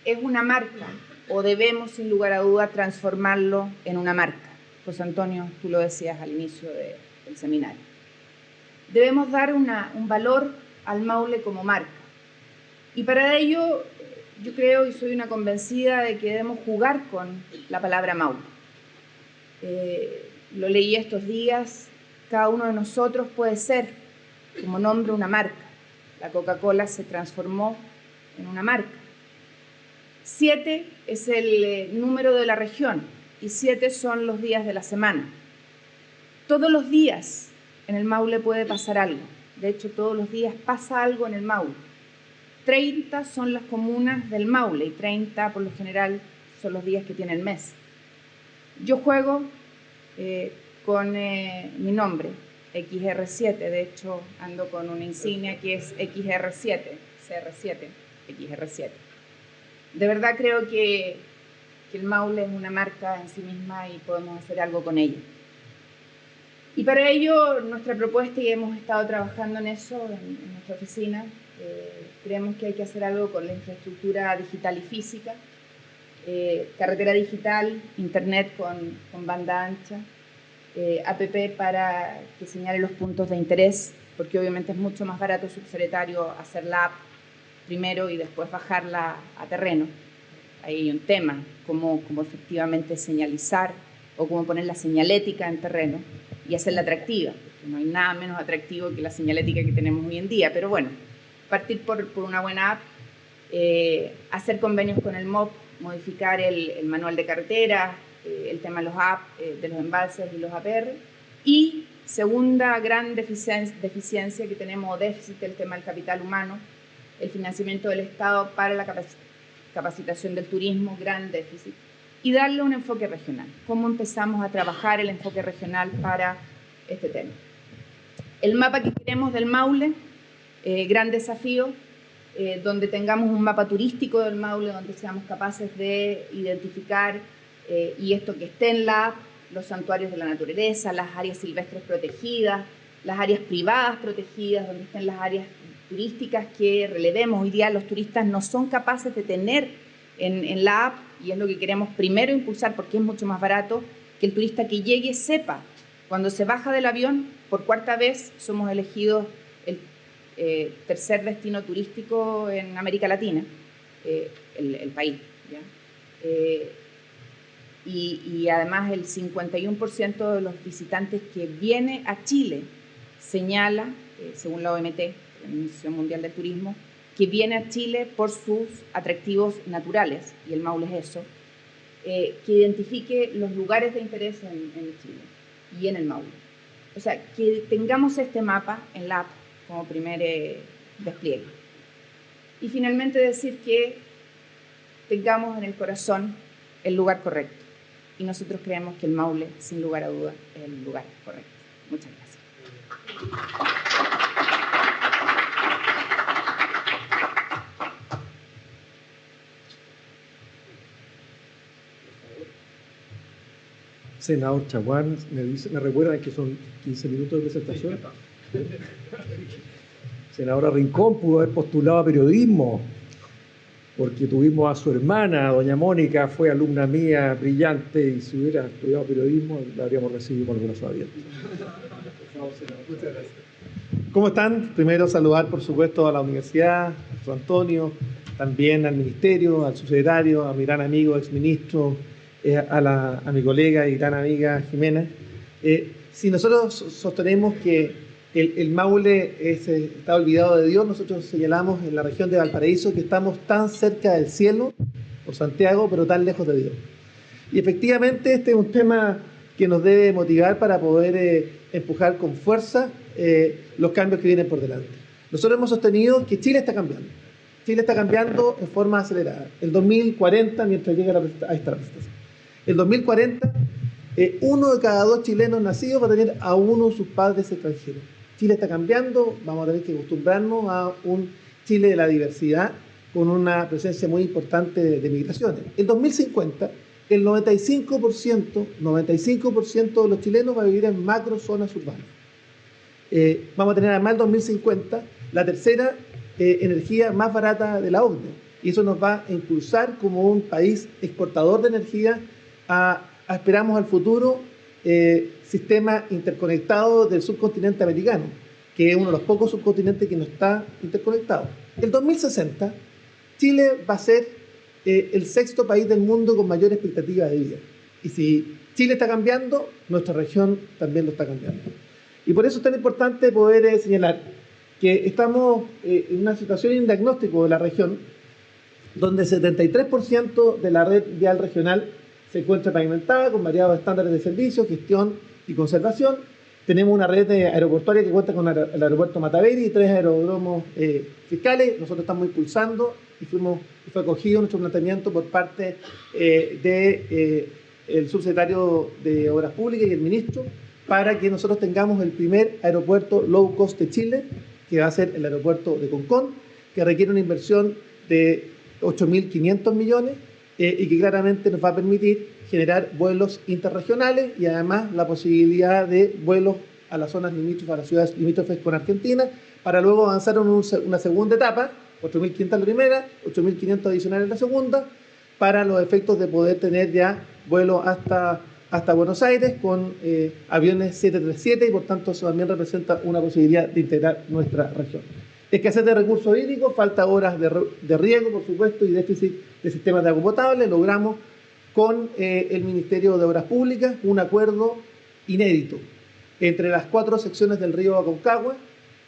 es una marca, o debemos sin lugar a duda transformarlo en una marca. José Antonio, tú lo decías al inicio del seminario. Debemos dar un valor al Maule como marca. Y para ello yo creo y soy una convencida de que debemos jugar con la palabra Maule. Lo leí estos días, cada uno de nosotros puede ser como nombre una marca. La Coca-Cola se transformó en una marca. 7 es el número de la región y 7 son los días de la semana. Todos los días en el Maule puede pasar algo. De hecho, todos los días pasa algo en el Maule. 30 son las comunas del Maule y 30 por lo general son los días que tiene el mes. Yo juego con mi nombre, XR7, de hecho ando con una insignia que es XR7, CR7, XR7. De verdad creo que el Maule es una marca en sí misma y podemos hacer algo con ella. Y para ello nuestra propuesta, y hemos estado trabajando en eso en nuestra oficina, creemos que hay que hacer algo con la infraestructura digital y física, carretera digital, internet con banda ancha, app para que señale los puntos de interés, porque obviamente es mucho más barato subsecretario hacer la app primero y después bajarla a terreno. Ahí hay un tema, cómo efectivamente señalizar o cómo poner la señalética en terreno y hacerla atractiva. No hay nada menos atractivo que la señalética que tenemos hoy en día, pero bueno, partir por una buena app, hacer convenios con el MOP, modificar el manual de carretera, el tema de los apps, de los embalses y los APR. Y segunda gran deficiencia que tenemos, o déficit, el tema del capital humano, el financiamiento del Estado para la capacitación del turismo, gran déficit. Y darle un enfoque regional. ¿Cómo empezamos a trabajar el enfoque regional para este tema? El mapa que queremos del Maule, gran desafío, donde tengamos un mapa turístico del Maule, donde seamos capaces de identificar, y esto que esté en la app, los santuarios de la naturaleza, las áreas silvestres protegidas, las áreas privadas protegidas, donde estén las áreas turísticas que relevemos. Hoy día los turistas no son capaces de tener en la app, y es lo que queremos primero impulsar porque es mucho más barato, que el turista que llegue sepa, cuando se baja del avión, por cuarta vez somos elegidos el tercer destino turístico en América Latina, el país, ¿ya? Y además el 51% de los visitantes que viene a Chile señala, según la OMT, la Organización Mundial del Turismo, que viene a Chile por sus atractivos naturales, y el Maule es eso, que identifique los lugares de interés en Chile y en el Maule. O sea, que tengamos este mapa en la app como primer despliegue. Y finalmente decir que tengamos en el corazón el lugar correcto. Y nosotros creemos que el Maule, sin lugar a duda, es el lugar correcto. Muchas gracias. Senador Chaguán, me recuerdan que son 15 minutos de presentación. Senadora Rincón pudo haber postulado a periodismo, porque tuvimos a su hermana, doña Mónica, fue alumna mía brillante, y si hubiera estudiado periodismo la habríamos recibido con los brazos abiertos. Muchas gracias. ¿Cómo están? Primero saludar, por supuesto, a la universidad, a San Antonio, también al ministerio, al subsecretario, a mi gran amigo, exministro, a mi colega y gran amiga Jimena. Si nosotros sostenemos que el Maule está olvidado de Dios, nosotros señalamos en la región de Valparaíso que estamos tan cerca del cielo, por Santiago, pero tan lejos de Dios. Y efectivamente este es un tema que nos debe motivar para poder empujar con fuerza los cambios que vienen por delante. Nosotros hemos sostenido que Chile está cambiando. Chile está cambiando en forma acelerada. El 2040, mientras llega a esta presentación, el 2040, 1 de cada 2 chilenos nacidos va a tener a uno de sus padres extranjeros. Chile está cambiando, vamos a tener que acostumbrarnos a un Chile de la diversidad, con una presencia muy importante de migraciones. En 2050, el 95% de los chilenos va a vivir en macrozonas urbanas. Vamos a tener además el 2050 la tercera energía más barata de la OCDE, y eso nos va a impulsar como un país exportador de energía esperamos al futuro sistema interconectado del subcontinente americano, que es uno de los pocos subcontinentes que no está interconectado. El 2060, Chile va a ser el 6º país del mundo con mayor expectativa de vida. Y si Chile está cambiando, nuestra región también lo está cambiando. Y por eso es tan importante poder señalar que estamos en una situación y un diagnóstico de la región donde el 73% de la red vial regional se encuentra pavimentada con variados estándares de servicio, gestión y conservación. Tenemos una red aeroportuaria que cuenta con el aeropuerto Mataveri y 3 aeródromos fiscales. Nosotros estamos impulsando y fue acogido nuestro planteamiento por parte del subsecretario de Obras Públicas y el ministro para que nosotros tengamos el primer aeropuerto low cost de Chile, que va a ser el aeropuerto de Concón, que requiere una inversión de 8.500 millones y que claramente nos va a permitir generar vuelos interregionales y además la posibilidad de vuelos a las zonas limítrofes, a las ciudades limítrofes con Argentina, para luego avanzar en una segunda etapa, 8.500 la primera, 8.500 adicionales la segunda, para los efectos de poder tener ya vuelos hasta Buenos Aires con aviones 737 y por tanto eso también representa una posibilidad de integrar nuestra región. Escasez de recursos hídricos, falta horas de riego, por supuesto, y déficit de sistemas de agua potable. Logramos con el Ministerio de Obras Públicas un acuerdo inédito entre las 4 secciones del río Aconcagua,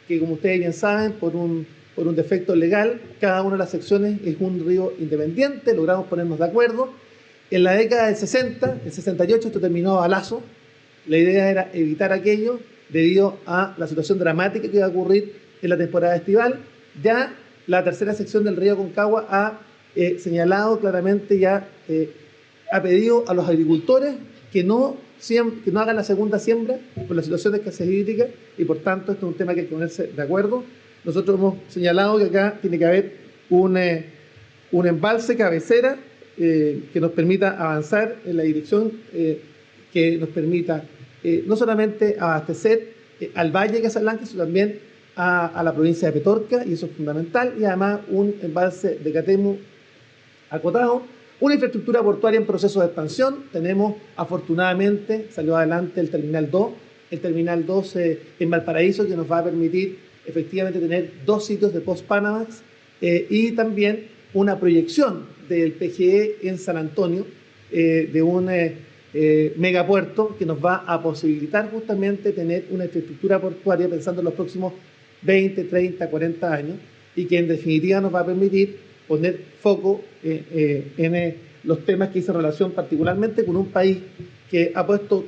que como ustedes bien saben, por un defecto legal, cada una de las secciones es un río independiente. Logramos ponernos de acuerdo. En la década del 60, el 68, esto terminó a balazo. La idea era evitar aquello debido a la situación dramática que iba a ocurrir en la temporada estival. Ya la tercera sección del río Aconcagua ha señalado claramente, ya ha pedido a los agricultores que no hagan la segunda siembra por la situación de escasez hídrica, y por tanto esto es un tema que hay que ponerse de acuerdo. Nosotros hemos señalado que acá tiene que haber un embalse cabecera que nos permita avanzar en la dirección que nos permita no solamente abastecer al Valle de Casablanca, sino también a la provincia de Petorca, y eso es fundamental, y además un embalse de Catemu acotado, una infraestructura portuaria en proceso de expansión. Tenemos, afortunadamente, salió adelante el Terminal 2, el Terminal 2 en Valparaíso, que nos va a permitir efectivamente tener 2 sitios de post-Panamax y también una proyección del PGE en San Antonio de un megapuerto que nos va a posibilitar justamente tener una infraestructura portuaria pensando en los próximos 20, 30, 40 años, y que en definitiva nos va a permitir poner foco en los temas que hice relación particularmente con un país que ha puesto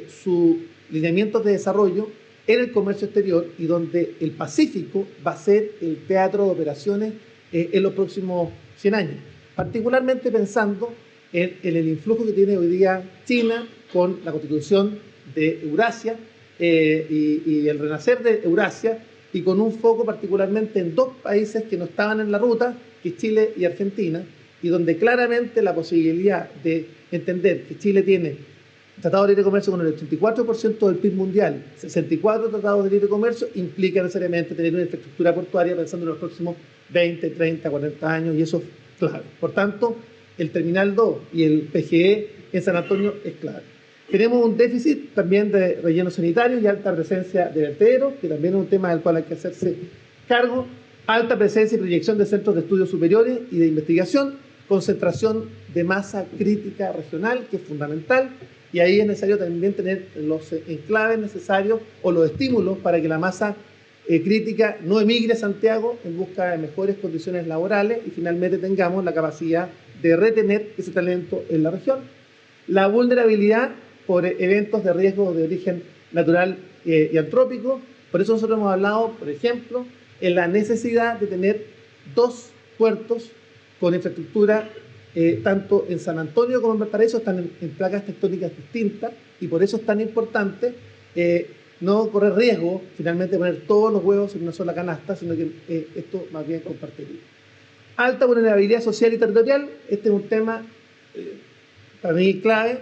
sus lineamientos de desarrollo en el comercio exterior y donde el Pacífico va a ser el teatro de operaciones en los próximos 100 años, particularmente pensando en el influjo que tiene hoy día China con la constitución de Eurasia y el renacer de Eurasia, y con un foco particularmente en dos países que no estaban en la ruta, que es Chile y Argentina, y donde claramente la posibilidad de entender que Chile tiene tratado de libre comercio con el 84% del PIB mundial, 64 tratados de libre comercio, implica necesariamente tener una infraestructura portuaria pensando en los próximos 20, 30, 40 años, y eso es clave. Por tanto, el Terminal 2 y el PGE en San Antonio es clave. Tenemos un déficit también de relleno sanitario y alta presencia de vertederos, que también es un tema del cual hay que hacerse cargo. Alta presencia y proyección de centros de estudios superiores y de investigación, concentración de masa crítica regional, que es fundamental, y ahí es necesario también tener los enclaves necesarios o los estímulos para que la masa crítica no emigre a Santiago en busca de mejores condiciones laborales y finalmente tengamos la capacidad de retener ese talento en la región. La vulnerabilidad por eventos de riesgo de origen natural y antrópico. Por eso nosotros hemos hablado, por ejemplo, en la necesidad de tener dos puertos con infraestructura, tanto en San Antonio como en Valparaíso, están en placas tectónicas distintas, y por eso es tan importante no correr riesgo finalmente de poner todos los huevos en una sola canasta, sino que esto más bien compartiría. Alta vulnerabilidad social y territorial. Este es un tema para mí clave.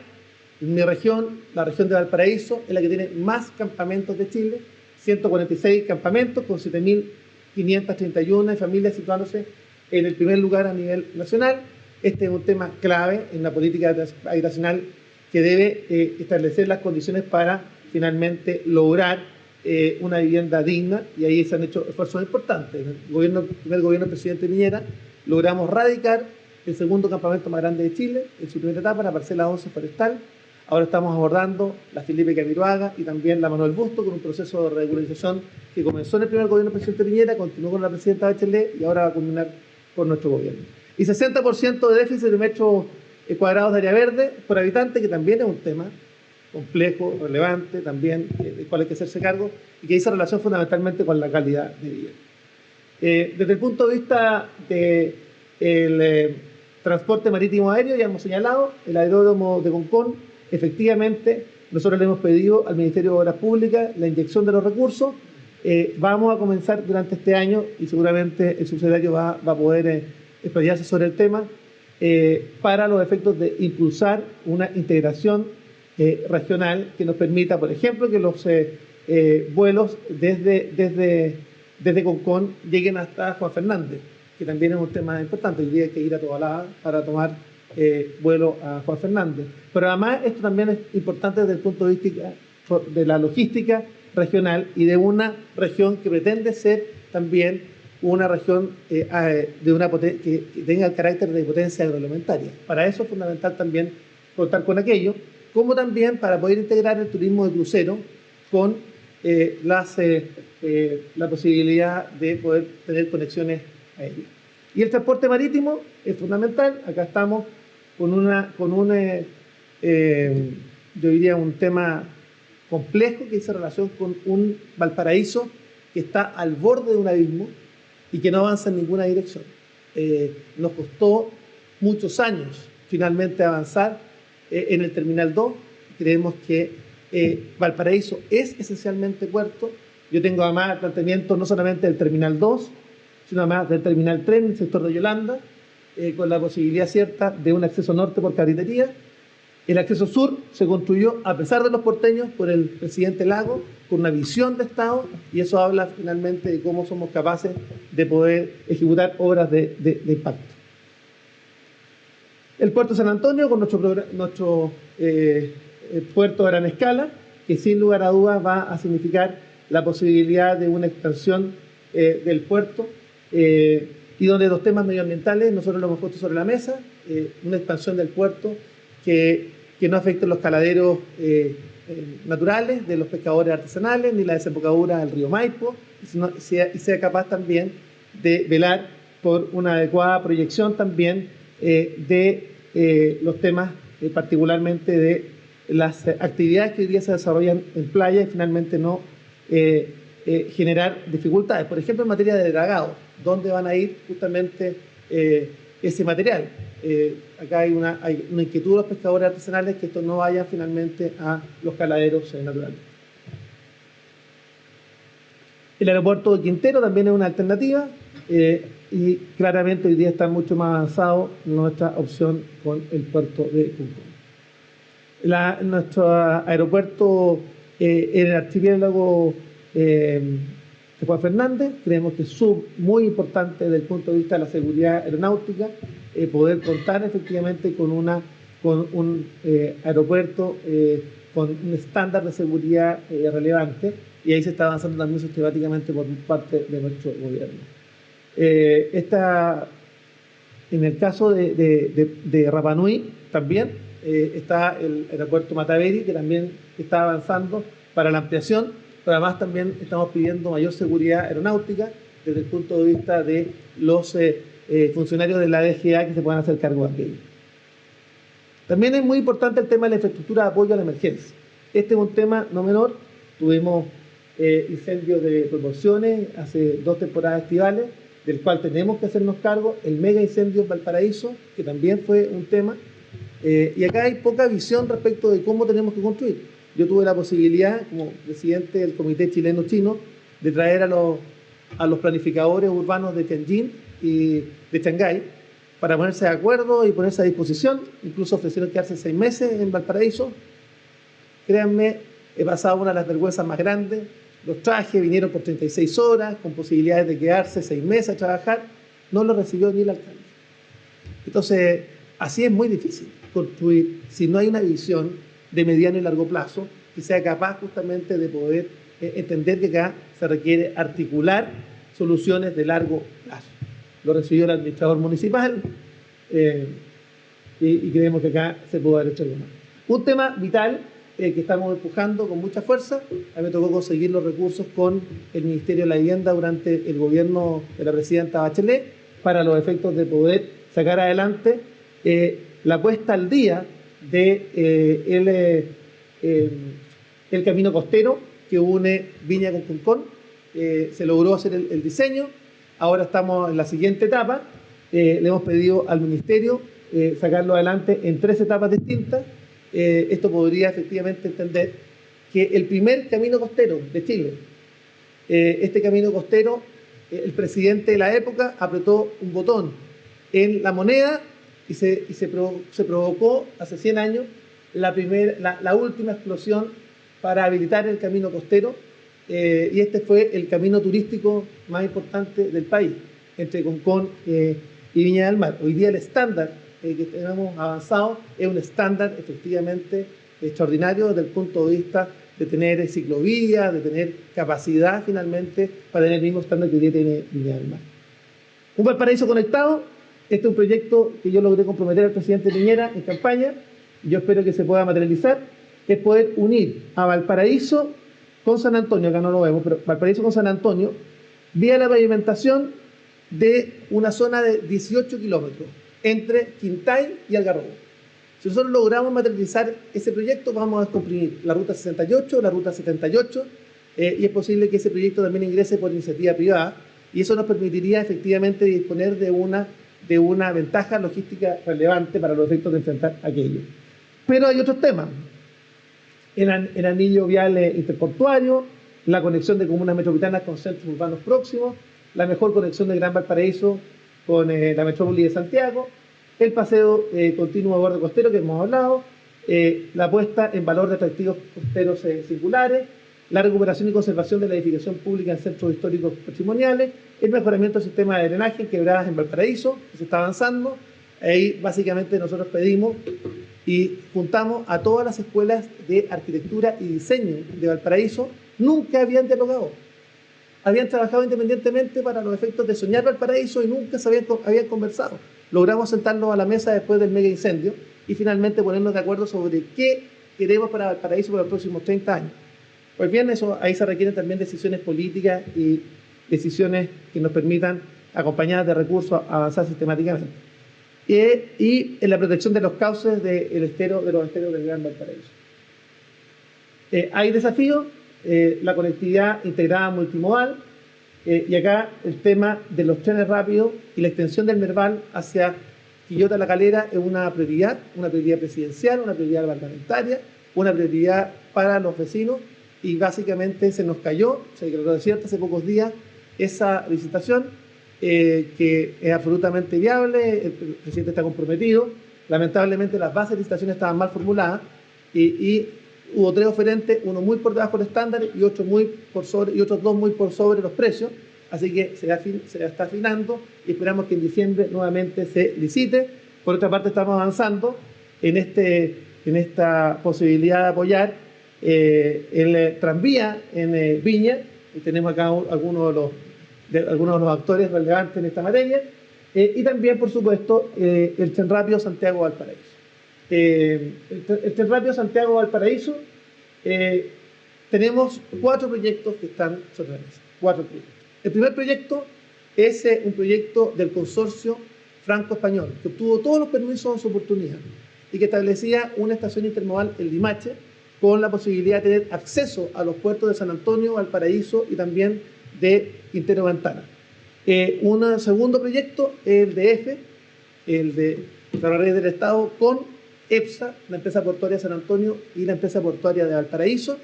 Mi región, la región de Valparaíso, es la que tiene más campamentos de Chile, 146 campamentos con 7.531 familias situándose en el primer lugar a nivel nacional. Este es un tema clave en la política habitacional que debe establecer las condiciones para finalmente lograr una vivienda digna, y ahí se han hecho esfuerzos importantes. En el primer gobierno del presidente Piñera logramos radicar el segundo campamento más grande de Chile en su primera etapa, la parcela 11 forestal. Ahora estamos abordando la Felipe Camiroaga y también la Manuel Busto con un proceso de regularización que comenzó en el primer gobierno del presidente Piñera, continuó con la presidenta Bachelet y ahora va a culminar con nuestro gobierno. Y 60% de déficit de metros cuadrados de área verde por habitante, que también es un tema complejo, relevante, también del cual hay que hacerse cargo y que dice relación fundamentalmente con la calidad de vida. Desde el punto de vista del transporte marítimo aéreo, ya hemos señalado, el aeródromo de Concón. Efectivamente, nosotros le hemos pedido al Ministerio de Obras Públicas la inyección de los recursos. Vamos a comenzar durante este año y seguramente el subsecretario va a poder explayarse sobre el tema para los efectos de impulsar una integración regional que nos permita, por ejemplo, que los vuelos desde Concón lleguen hasta Juan Fernández, que también es un tema importante. Hoy día hay que ir a Tobalaba para tomar vuelo a Juan Fernández. Pero además esto también es importante desde el punto de vista de la logística regional y de una región que pretende ser también una región que tenga el carácter de potencia agroalimentaria. Para eso es fundamental también contar con aquello, como también para poder integrar el turismo de crucero con la posibilidad de poder tener conexiones aéreas. Y el transporte marítimo es fundamental. Acá estamos yo diría un tema complejo que dice relación con un Valparaíso que está al borde de un abismo y que no avanza en ninguna dirección. Nos costó muchos años finalmente avanzar en el Terminal 2. Creemos que Valparaíso es esencialmente puerto. Yo tengo además el planteamiento no solamente del Terminal 2, sino además del Terminal 3 en el sector de Yolanda, con la posibilidad cierta de un acceso norte por Cabritería. El acceso sur se construyó, a pesar de los porteños, por el presidente Lago, con una visión de Estado, y eso habla finalmente de cómo somos capaces de poder ejecutar obras de impacto. El puerto de San Antonio, con nuestro puerto a gran escala, que sin lugar a dudas va a significar la posibilidad de una expansión del puerto, y donde los temas medioambientales nosotros lo hemos puesto sobre la mesa, una expansión del puerto que no afecte los caladeros naturales de los pescadores artesanales, ni la desembocadura del río Maipo, y sea capaz también de velar por una adecuada proyección también de los temas particularmente de las actividades que hoy día se desarrollan en playa y finalmente no generar dificultades. Por ejemplo, en materia de dragado, ¿dónde van a ir justamente ese material? Acá hay una inquietud de los pescadores artesanales que esto no vaya finalmente a los caladeros naturales. El aeropuerto de Quintero también es una alternativa y claramente hoy día está mucho más avanzado nuestra opción con el puerto de Concón. Nuestro aeropuerto en el archipiélago de Juan Fernández, creemos que es muy importante desde el punto de vista de la seguridad aeronáutica, poder contar efectivamente con un aeropuerto con un estándar de seguridad relevante, y ahí se está avanzando también sistemáticamente por parte de nuestro gobierno. En el caso de Rapa Nui también está el aeropuerto Mataveri, que también está avanzando para la ampliación, pero además también estamos pidiendo mayor seguridad aeronáutica desde el punto de vista de los funcionarios de la DGA que se puedan hacer cargo de aquello. También es muy importante el tema de la infraestructura de apoyo a la emergencia. Este es un tema no menor. Tuvimos incendios de proporciones hace 2 temporadas estivales, del cual tenemos que hacernos cargo. El mega incendio en Valparaíso, que también fue un tema. Y acá hay poca visión respecto de cómo tenemos que construir. Yo tuve la posibilidad, como presidente del Comité Chileno-Chino, de traer a los planificadores urbanos de Tianjin y de Shanghái para ponerse de acuerdo y ponerse a disposición. Incluso ofrecieron quedarse 6 meses en Valparaíso. Créanme, he pasado una de las vergüenzas más grandes. Los trajes vinieron por 36 horas, con posibilidades de quedarse 6 meses a trabajar. No lo recibió ni el alcalde. Entonces, así es muy difícil construir si no hay una visión de mediano y largo plazo que sea capaz justamente de poder entender que acá se requiere articular soluciones de largo plazo. Lo recibió el administrador municipal y creemos que acá se puede haber hecho algo más. Un tema vital que estamos empujando con mucha fuerza. A mí me tocó conseguir los recursos con el Ministerio de la Vivienda durante el gobierno de la presidenta Bachelet para los efectos de poder sacar adelante la puesta al día de el camino costero que une Viña con Concón. Se logró hacer el diseño. Ahora estamos en la siguiente etapa. Le hemos pedido al Ministerio sacarlo adelante en 3 etapas distintas. Esto podría efectivamente entender que el primer camino costero de Chile, este camino costero, el presidente de la época apretó un botón en la moneda y se provocó hace 100 años la última explosión para habilitar el camino costero, y este fue el camino turístico más importante del país, entre Concón y Viña del Mar. Hoy día el estándar que tenemos avanzado es un estándar efectivamente extraordinario desde el punto de vista de tener ciclovías, de tener capacidad finalmente para tener el mismo estándar que hoy día tiene Viña del Mar. Un Valparaíso conectado. Este es un proyecto que yo logré comprometer al presidente Piñera en campaña. Yo espero que se pueda materializar. Es poder unir a Valparaíso con San Antonio, acá no lo vemos, pero Valparaíso con San Antonio, vía la pavimentación de una zona de 18 kilómetros entre Quintay y Algarrobo. Si nosotros logramos materializar ese proyecto, vamos a descomprimir la ruta 68, la ruta 78, y es posible que ese proyecto también ingrese por iniciativa privada, y eso nos permitiría efectivamente disponer de una ventaja logística relevante para los efectos de enfrentar aquello. Pero hay otros temas. El anillo vial interportuario, la conexión de comunas metropolitanas con centros urbanos próximos, la mejor conexión del Gran Valparaíso con la metrópoli de Santiago, el paseo continuo a borde costero que hemos hablado, la puesta en valor de atractivos costeros singulares, la recuperación y conservación de la edificación pública en centros históricos patrimoniales, el mejoramiento del sistema de drenaje en quebradas en Valparaíso, que se está avanzando. Ahí básicamente nosotros pedimos y juntamos a todas las escuelas de arquitectura y diseño de Valparaíso. Nunca habían dialogado, habían trabajado independientemente para los efectos de soñar Valparaíso y nunca se habían conversado. Logramos sentarnos a la mesa después del mega incendio y finalmente ponernos de acuerdo sobre qué queremos para Valparaíso para los próximos 30 años. Pues bien, ahí se requieren también decisiones políticas y decisiones que nos permitan, acompañadas de recursos, avanzar sistemáticamente. y en la protección de los cauces de los esteros del Gran Valparaíso. Hay desafíos, la conectividad integrada multimodal, y acá el tema de los trenes rápidos y la extensión del Merval hacia Quillota La Calera es una prioridad presidencial, una prioridad parlamentaria, una prioridad para los vecinos, y básicamente se declaró desierta hace pocos días esa licitación, que es absolutamente viable. El presidente está comprometido. Lamentablemente las bases de licitación estaban mal formuladas y hubo 3 oferentes, uno muy por debajo del estándar y otros dos muy por sobre los precios. Así que se está afinando y esperamos que en diciembre nuevamente se licite. Por otra parte, estamos avanzando en esta posibilidad de apoyar el tranvía en Viña, y tenemos acá algunos de los actores relevantes en esta materia, y también, por supuesto, el tren rápido Santiago-Valparaíso. El tren rápido Santiago-Valparaíso, tenemos 4 proyectos que están sobre la mesa. 4 proyectos. El primer proyecto es un proyecto del consorcio franco-español, que obtuvo todos los permisos en su oportunidad y que establecía una estación intermodal en Limache, con la posibilidad de tener acceso a los puertos de San Antonio, Valparaíso y también de Quintero Ventana. Un segundo proyecto es el de EFE, el de Ferrocarriles del Estado, con EPSA, la empresa portuaria de San Antonio y la empresa portuaria de Valparaíso,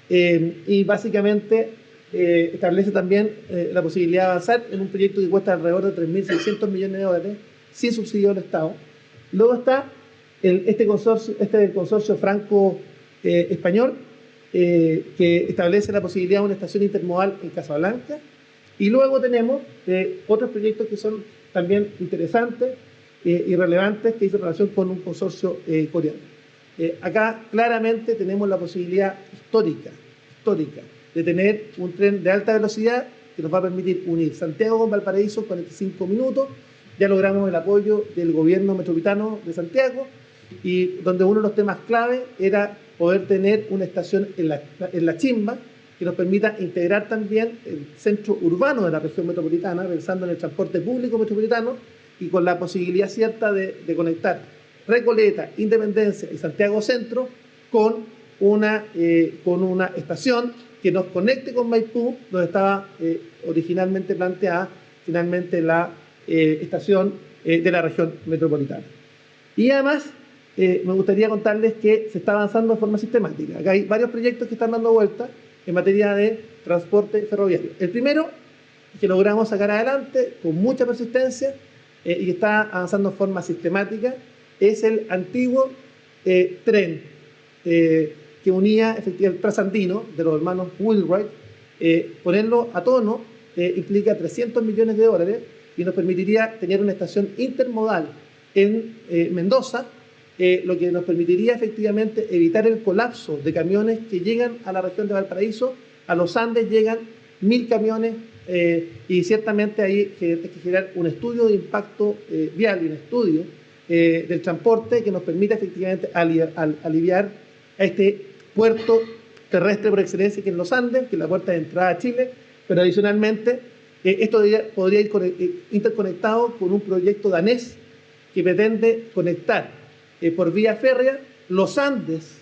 y básicamente establece también la posibilidad de avanzar en un proyecto que cuesta alrededor de 3.600 millones de dólares sin subsidio del Estado. Luego está este consorcio franco-español, que establece la posibilidad de una estación intermodal en Casablanca. Y luego tenemos otros proyectos que son también interesantes y relevantes, que hizo relación con un consorcio coreano. Acá claramente tenemos la posibilidad histórica de tener un tren de alta velocidad que nos va a permitir unir Santiago con Valparaíso en 45 minutos. Ya logramos el apoyo del gobierno metropolitano de Santiago, y donde uno de los temas clave era poder tener una estación en la Chimba que nos permita integrar también el centro urbano de la región metropolitana, pensando en el transporte público metropolitano, y con la posibilidad cierta de conectar Recoleta, Independencia y Santiago Centro con una estación que nos conecte con Maipú, donde estaba originalmente planteada finalmente la estación de la región metropolitana. Y además, me gustaría contarles que se está avanzando de forma sistemática. Acá hay varios proyectos que están dando vuelta en materia de transporte ferroviario. El primero, que logramos sacar adelante con mucha persistencia y que está avanzando de forma sistemática, es el antiguo tren que unía efectivamente el trasandino de los hermanos Wheelwright. Ponerlo a tono implica 300 millones de dólares y nos permitiría tener una estación intermodal en Mendoza, lo que nos permitiría efectivamente evitar el colapso de camiones que llegan a la región de Valparaíso. A los Andes llegan 1000 camiones, y ciertamente ahí hay que generar un estudio de impacto vial y un estudio del transporte que nos permita efectivamente aliviar a este puerto terrestre por excelencia que es los Andes, que es la puerta de entrada a Chile, pero adicionalmente esto podría ir interconectado con un proyecto danés que pretende conectar por vía férrea los Andes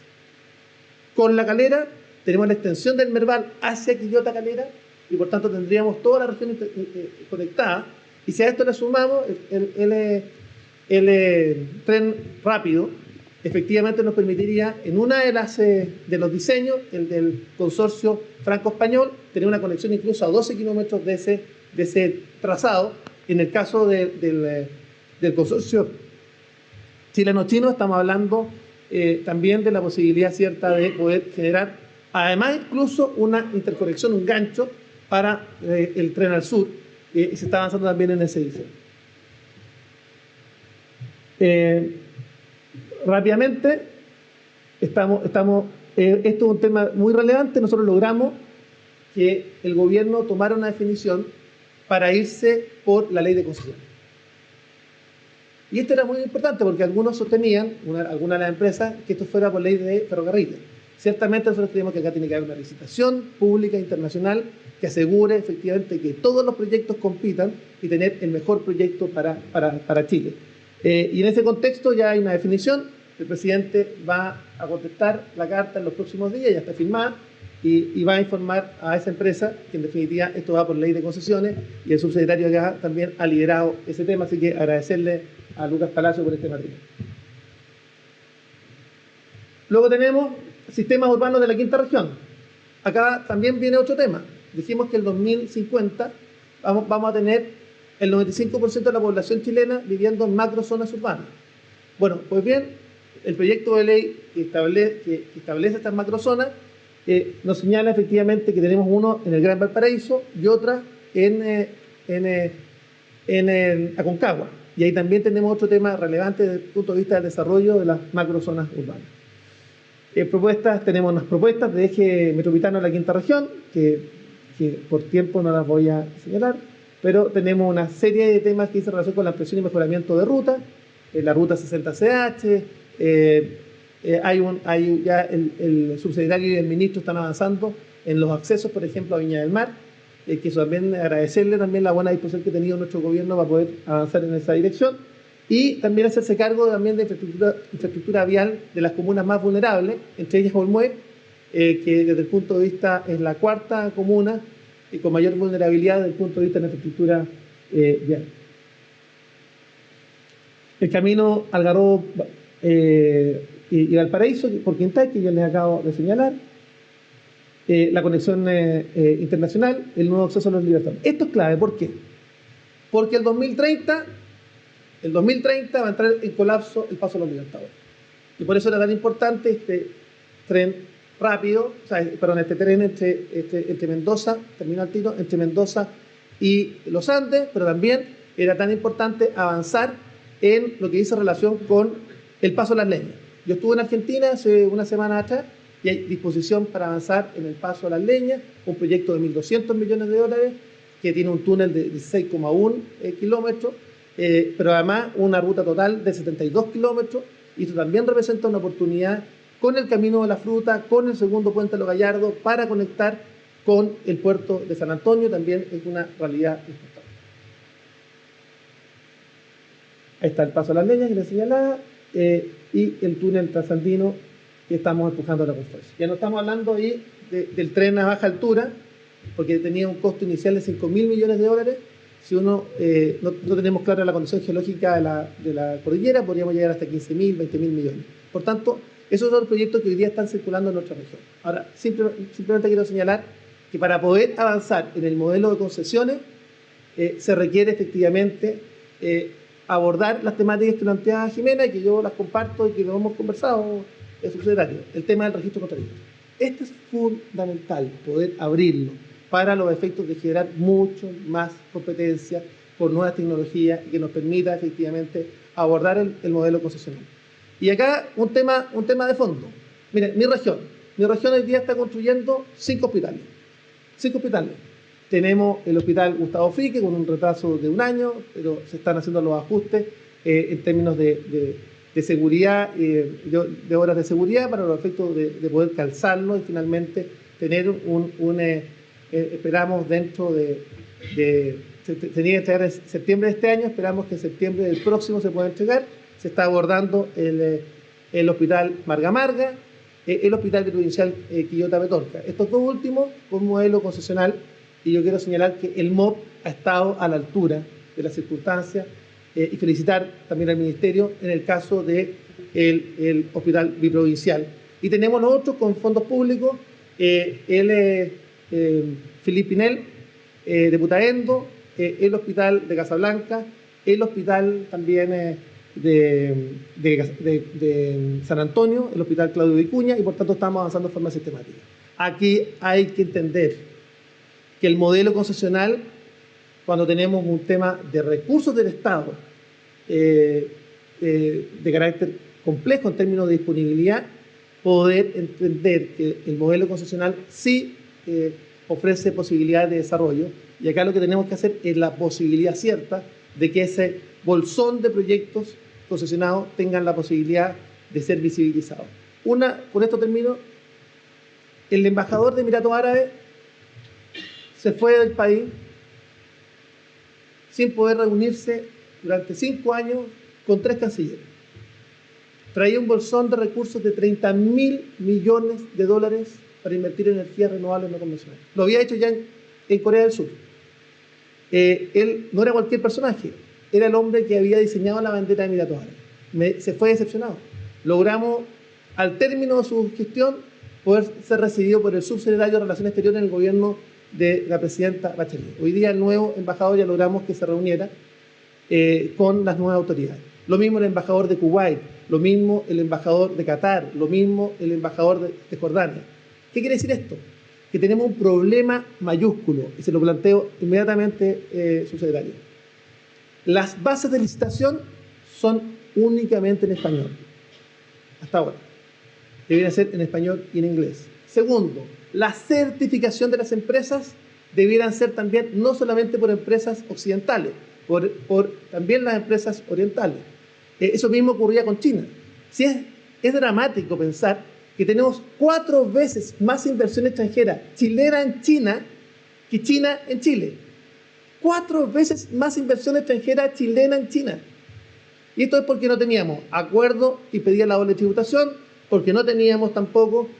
con La Calera. Tenemos la extensión del Merval hacia Quillota Calera y por tanto tendríamos toda la región conectada. Y si a esto le sumamos el tren rápido, efectivamente nos permitiría en una de los diseños, el del consorcio franco-español, tener una conexión incluso a 12 kilómetros de ese trazado. En el caso del consorcio chileno-chino estamos hablando también de la posibilidad cierta de poder generar, además incluso una interconexión, un gancho para el tren al sur, y se está avanzando también en ese diseño. Rápidamente, esto es un tema muy relevante. Nosotros logramos que el gobierno tomara una definición para irse por la ley de concesiones. Y esto era muy importante porque algunos sostenían, algunas de las empresas, que esto fuera por ley de ferrocarriles. Ciertamente nosotros creemos que acá tiene que haber una licitación pública internacional que asegure efectivamente que todos los proyectos compitan y tener el mejor proyecto para Chile. Y en ese contexto ya hay una definición. El presidente va a contestar la carta en los próximos días, ya está firmada, y va a informar a esa empresa que en definitiva esto va por ley de concesiones, y el subsecretario acá también ha liderado ese tema, así que agradecerle a Lucas Palacio por este material. Luego tenemos sistemas urbanos de la quinta región. Acá también viene otro tema. Dijimos que en 2050 vamos a tener el 95% de la población chilena viviendo en macrozonas urbanas. Bueno, pues bien, el proyecto de ley que establece estas macrozonas nos señala efectivamente que tenemos uno en el Gran Valparaíso y otra en Aconcagua. Y ahí también tenemos otro tema relevante desde el punto de vista del desarrollo de las macrozonas urbanas. Tenemos unas propuestas de eje metropolitano de la quinta región, que por tiempo no las voy a señalar, pero tenemos una serie de temas que dicen relación con la ampliación y mejoramiento de ruta, la ruta 60CH, ya el subsecretario y el ministro están avanzando en los accesos, por ejemplo, a Viña del Mar, que eso también agradecerle también la buena disposición que ha tenido nuestro gobierno para poder avanzar en esa dirección, y también hacerse cargo también de infraestructura vial de las comunas más vulnerables, entre ellas Olmué, que desde el punto de vista es la cuarta comuna con mayor vulnerabilidad desde el punto de vista de la infraestructura vial. El camino Algarrobo y Valparaíso, por Quintay, que yo les acabo de señalar, la conexión internacional, el nuevo acceso a los Libertadores. Esto es clave, ¿por qué? Porque el 2030 va a entrar en colapso el paso a los Libertadores. Y por eso era tan importante este tren rápido, este tren entre Mendoza, terminal tiro, entre Mendoza y los Andes, pero también era tan importante avanzar en lo que dice relación con el paso a las leñas. Yo estuve en Argentina hace una semana atrás y hay disposición para avanzar en el paso a las leñas, un proyecto de 1.200 millones de dólares que tiene un túnel de 16,1 kilómetros, pero además una ruta total de 72 kilómetros, y esto también representa una oportunidad con el Camino de la Fruta, con el segundo puente de Los Gallardos, para conectar con el puerto de San Antonio, también es una realidad importante. Ahí está el paso a las leñas que les señalaba, y el túnel trasandino que estamos empujando a la construcción. Ya no estamos hablando ahí del tren a baja altura, porque tenía un costo inicial de 5.000 millones de dólares. Si uno no tenemos clara la condición geológica de la cordillera, podríamos llegar hasta 15.000, 20.000 millones. Por tanto, esos son los proyectos que hoy día están circulando en nuestra región. Ahora, simplemente quiero señalar que para poder avanzar en el modelo de concesiones, se requiere efectivamente abordar las temáticas que planteaba Jimena, y que yo las comparto y que lo hemos conversado, el subsecretario, el tema del registro contratista. Este es fundamental, poder abrirlo para los efectos de generar mucho más competencia por nuevas tecnologías y que nos permita efectivamente abordar el modelo concesional. Y acá un tema de fondo. Miren, mi región hoy día está construyendo 5 hospitales. 5 hospitales. Tenemos el hospital Gustavo Frique con un retraso de 1 año, pero se están haciendo los ajustes en términos de seguridad, de horas de seguridad, para los efectos de poder calzarlo y finalmente tener esperamos dentro se tenía que entregar en septiembre de este año, esperamos que en septiembre del próximo se pueda entregar. Se está abordando el hospital Marga Marga, el hospital provincial Quillota Petorca. Estos dos últimos con modelo concesional, y yo quiero señalar que el MOP ha estado a la altura de las circunstancias, y felicitar también al Ministerio en el caso del hospital biprovincial. Y tenemos nosotros con fondos públicos, Felipe Pinel de Putaendo, el hospital de Casablanca, el hospital también de San Antonio, el hospital Claudio Vicuña, y por tanto estamos avanzando de forma sistemática. Aquí hay que entender que el modelo concesional, cuando tenemos un tema de recursos del Estado de carácter complejo en términos de disponibilidad, poder entender que el modelo concesional sí ofrece posibilidades de desarrollo, y acá lo que tenemos que hacer es la posibilidad cierta de que ese bolsón de proyectos concesionados tengan la posibilidad de ser visibilizados. Con esto termino. El embajador de Emiratos Árabes se fue del país sin poder reunirse durante 5 años con 3 cancilleres. Traía un bolsón de recursos de 30.000 millones de dólares para invertir en energías renovables no convencionales. Lo había hecho ya en Corea del Sur. Él no era cualquier personaje, era el hombre que había diseñado la bandera de Emiratos Árabes. Se fue decepcionado. Logramos, al término de su gestión, poder ser recibido por el subsecretario de Relaciones Exteriores en el gobierno de la presidenta Bachelet. Hoy día el nuevo embajador ya logramos que se reuniera con las nuevas autoridades. Lo mismo el embajador de Kuwait, lo mismo el embajador de Qatar, lo mismo el embajador de Jordania. ¿Qué quiere decir esto? Que tenemos un problema mayúsculo, y se lo planteo inmediatamente, subsecretario. Las bases de licitación son únicamente en español, hasta ahora. Deberían ser en español y en inglés. Segundo, la certificación de las empresas debieran ser también no solamente por empresas occidentales, por también las empresas orientales. Eso mismo ocurría con China. Sí, es dramático pensar que tenemos 4 veces más inversión extranjera chilena en China que China en Chile. 4 veces más inversión extranjera chilena en China. Y esto es porque no teníamos acuerdo y pedía la doble tributación, porque no teníamos tampoco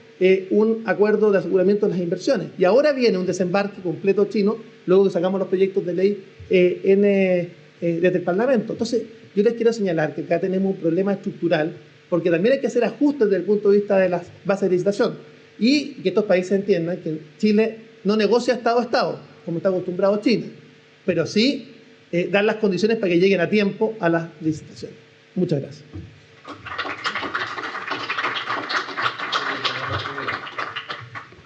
un acuerdo de aseguramiento de las inversiones. Y ahora viene un desembarque completo chino, luego que sacamos los proyectos de ley desde el Parlamento. Entonces, yo les quiero señalar que acá tenemos un problema estructural, porque también hay que hacer ajustes desde el punto de vista de las bases de licitación. Y que estos países entiendan que Chile no negocia Estado a Estado, como está acostumbrado China, pero sí dar las condiciones para que lleguen a tiempo a las licitaciones. Muchas gracias.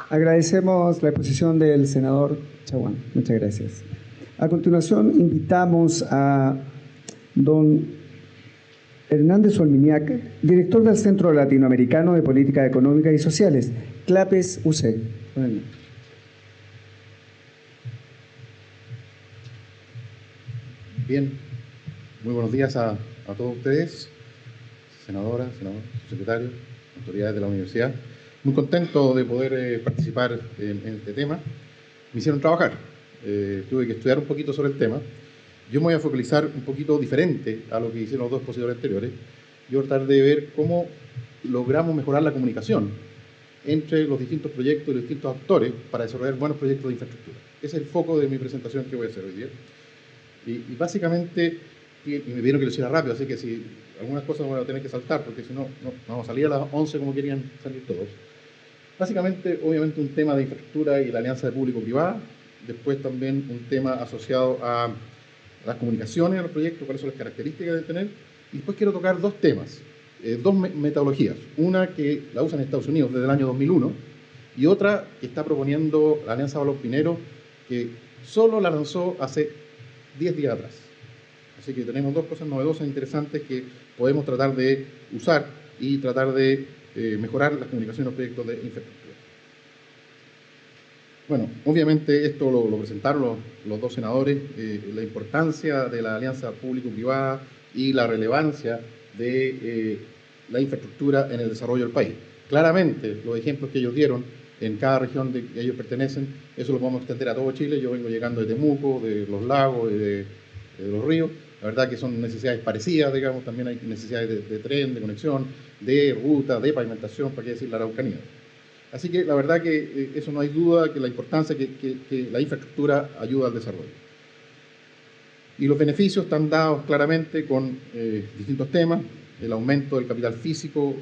Agradecemos la exposición del senador Chaguán. Muchas gracias. A continuación, invitamos a don Hernández Olminiac, director del Centro Latinoamericano de Políticas Económicas y Sociales, CLAPES UC. Bueno. Bien, muy buenos días a todos ustedes, senadoras, senadores, secretarios, autoridades de la universidad. Muy contento de poder participar en este tema. Me hicieron trabajar, tuve que estudiar un poquito sobre el tema. Yo me voy a focalizar un poquito diferente a lo que hicieron los 2 expositores anteriores. Yo voy a tratar de ver cómo logramos mejorar la comunicación entre los distintos proyectos y los distintos actores para desarrollar buenos proyectos de infraestructura. Ese es el foco de mi presentación que voy a hacer hoy día. Y básicamente, y me pidieron que lo hiciera rápido, así que si algunas cosas voy a tener que saltar, porque si no, vamos a salir a las 11 como querían salir todos. Básicamente, obviamente, un tema de infraestructura y la alianza de público-privada. Después también un tema asociado a las comunicaciones de los proyectos, cuáles son las características que deben tener. Y después quiero tocar 2 temas, 2 metodologías. Una que la usan en Estados Unidos desde el año 2001 y otra que está proponiendo la Alianza Valor Pinero, que solo la lanzó hace 10 días atrás. Así que tenemos 2 cosas novedosas e interesantes que podemos tratar de usar y tratar de mejorar las comunicaciones de los proyectos de infraestructura. Bueno, obviamente esto lo presentaron los 2 senadores, la importancia de la alianza público-privada y la relevancia de la infraestructura en el desarrollo del país. Claramente, los ejemplos que ellos dieron en cada región de que ellos pertenecen, eso lo podemos extender a todo Chile. Yo vengo llegando de Temuco, de los lagos y de los ríos. La verdad que son necesidades parecidas, digamos, también hay necesidades de tren, de conexión, de ruta, de pavimentación, para qué decir la Araucanía. Así que la verdad que eso no hay duda, que la importancia que la infraestructura ayuda al desarrollo. Y los beneficios están dados claramente con distintos temas. El aumento del capital físico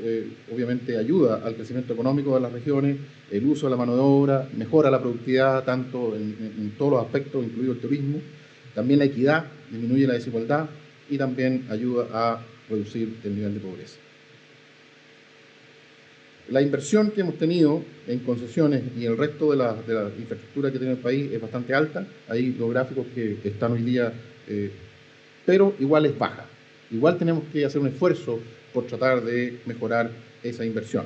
obviamente ayuda al crecimiento económico de las regiones, el uso de la mano de obra, mejora la productividad tanto en todos los aspectos, incluido el turismo. También la equidad, disminuye la desigualdad y también ayuda a reducir el nivel de pobreza. La inversión que hemos tenido en concesiones y el resto de la infraestructura que tiene el país es bastante alta. Hay los gráficos que están hoy día, pero igual es baja. Igual tenemos que hacer un esfuerzo por tratar de mejorar esa inversión.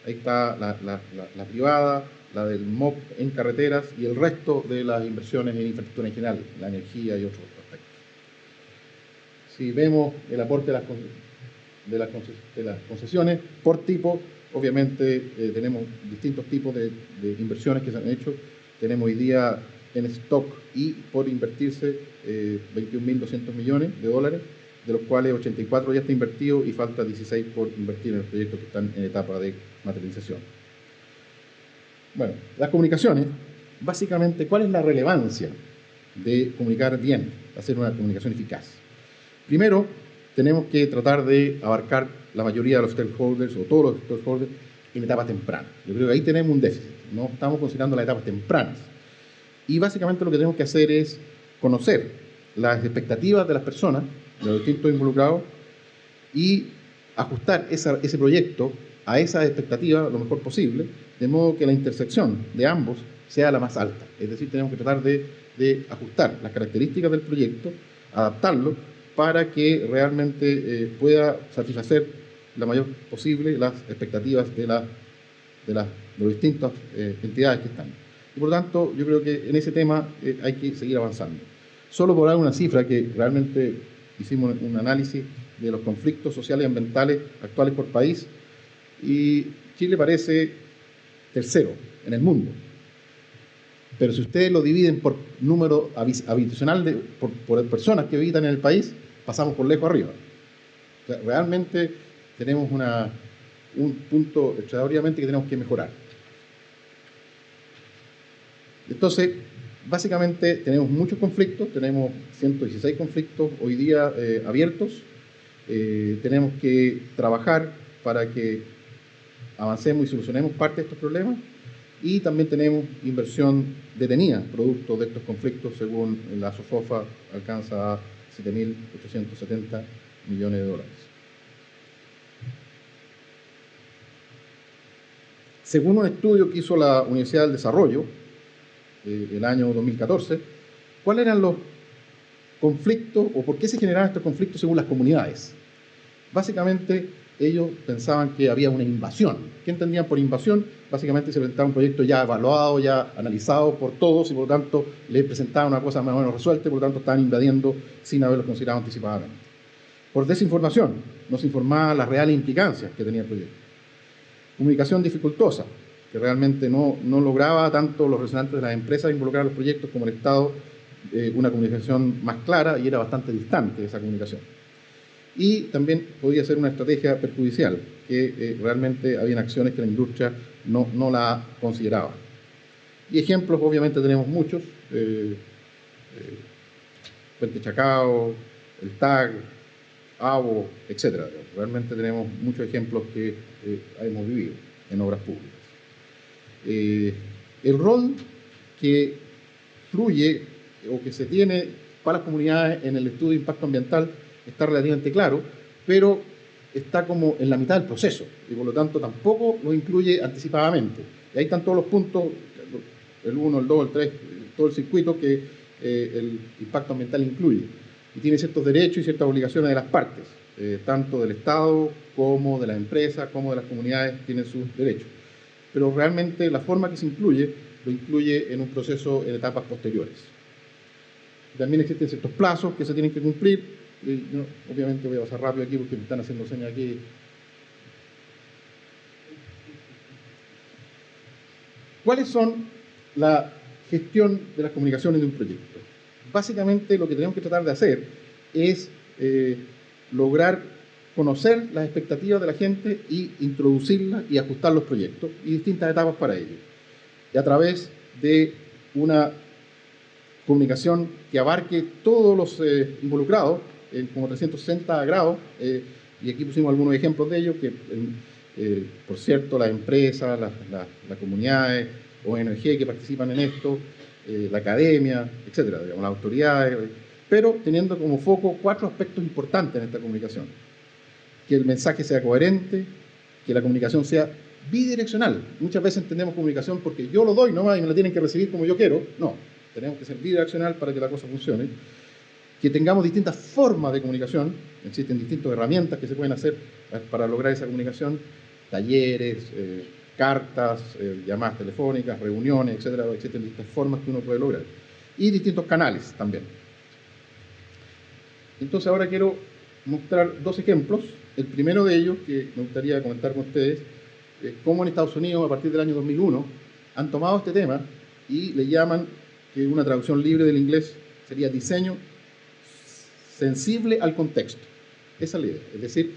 Ahí está la privada, la del MOP en carreteras y el resto de las inversiones en infraestructura en general, la energía y otros aspectos. Si vemos el aporte de las concesiones por tipo, obviamente tenemos distintos tipos de inversiones que se han hecho. Tenemos hoy día en stock y por invertirse 21.200 millones de dólares. de los cuales 84 ya está invertido y falta 16 por invertir en los proyectos que están en etapa de materialización. Bueno, las comunicaciones, básicamente, ¿cuál es la relevancia de comunicar bien, hacer una comunicación eficaz? Primero, tenemos que tratar de abarcar la mayoría de los stakeholders, o todos los stakeholders, en etapas tempranas. Yo creo que ahí tenemos un déficit, no estamos considerando las etapas tempranas. Y básicamente lo que tenemos que hacer es conocer las expectativas de las personas, de los distintos involucrados, y ajustar ese proyecto a esas expectativas lo mejor posible, de modo que la intersección de ambos sea la más alta. Es decir, tenemos que tratar de ajustar las características del proyecto, adaptarlo, para que realmente pueda satisfacer la mayor posible las expectativas de las distintas entidades que están. Y por lo tanto, yo creo que en ese tema hay que seguir avanzando. Solo por dar una cifra, que realmente hicimos un análisis de los conflictos sociales y ambientales actuales por país, y Chile parece tercero en el mundo. Pero si ustedes lo dividen por número habitacional, por personas que habitan en el país, pasamos por lejos arriba. O sea, realmente tenemos un punto extraordinariamente que tenemos que mejorar. Entonces, básicamente tenemos muchos conflictos, tenemos 116 conflictos hoy día abiertos. Tenemos que trabajar para que avancemos y solucionemos parte de estos problemas, y también tenemos inversión detenida producto de estos conflictos, según la SOFOFA alcanza a 7.870 millones de dólares. Según un estudio que hizo la Universidad del Desarrollo el año 2014, ¿cuáles eran los conflictos o por qué se generaban estos conflictos según las comunidades? Básicamente, ellos pensaban que había una invasión. ¿Qué entendían por invasión? Básicamente se presentaba un proyecto ya evaluado, ya analizado por todos, y por lo tanto les presentaban una cosa más o menos resuelta, y por lo tanto estaban invadiendo sin haberlo considerado anticipadamente. Por desinformación, no se informaba las reales implicancias que tenía el proyecto. Comunicación dificultosa, que realmente no lograba tanto los representantes de las empresas involucrar a los proyectos como el Estado una comunicación más clara, y era bastante distante esa comunicación. Y también podía ser una estrategia perjudicial, que realmente habían acciones que la industria no la consideraba. Y ejemplos, obviamente, tenemos muchos. Puente Chacao, el TAG, ABO, etc. Realmente tenemos muchos ejemplos que hemos vivido en obras públicas. El rol que fluye o que se tiene para las comunidades en el estudio de impacto ambiental está relativamente claro, pero está como en la mitad del proceso, y por lo tanto tampoco lo incluye anticipadamente. Y ahí están todos los puntos, el 1, el 2, el 3, todo el circuito que el impacto ambiental incluye. Y tiene ciertos derechos y ciertas obligaciones de las partes, tanto del Estado como de las empresas, como de las comunidades, tienen sus derechos. Pero realmente la forma que se incluye, lo incluye en un proceso en etapas posteriores. También existen ciertos plazos que se tienen que cumplir. Yo, obviamente voy a pasar rápido aquí porque me están haciendo señas aquí. ¿Cuáles son la gestión de las comunicaciones de un proyecto? Básicamente lo que tenemos que tratar de hacer es lograr conocer las expectativas de la gente y introducirlas y ajustar los proyectos y distintas etapas para ello. Y a través de una comunicación que abarque todos los involucrados, como 360 grados, y aquí pusimos algunos ejemplos de ellos, que por cierto las empresas, las comunidades, ONG que participan en esto, la academia, etcétera, digamos, las autoridades, pero teniendo como foco 4 aspectos importantes en esta comunicación: que el mensaje sea coherente, que la comunicación sea bidireccional. Muchas veces entendemos comunicación porque yo lo doy nomás y me la tienen que recibir como yo quiero. No, tenemos que ser bidireccional para que la cosa funcione. Que tengamos distintas formas de comunicación, existen distintas herramientas que se pueden hacer para lograr esa comunicación, talleres, cartas, llamadas telefónicas, reuniones, etcétera. Existen distintas formas que uno puede lograr. Y distintos canales también. Entonces ahora quiero mostrar 2 ejemplos. El primero de ellos, que me gustaría comentar con ustedes, es cómo en Estados Unidos, a partir del año 2001, han tomado este tema y le llaman, que una traducción libre del inglés sería diseño sensible al contexto. Esa es la idea. Es decir,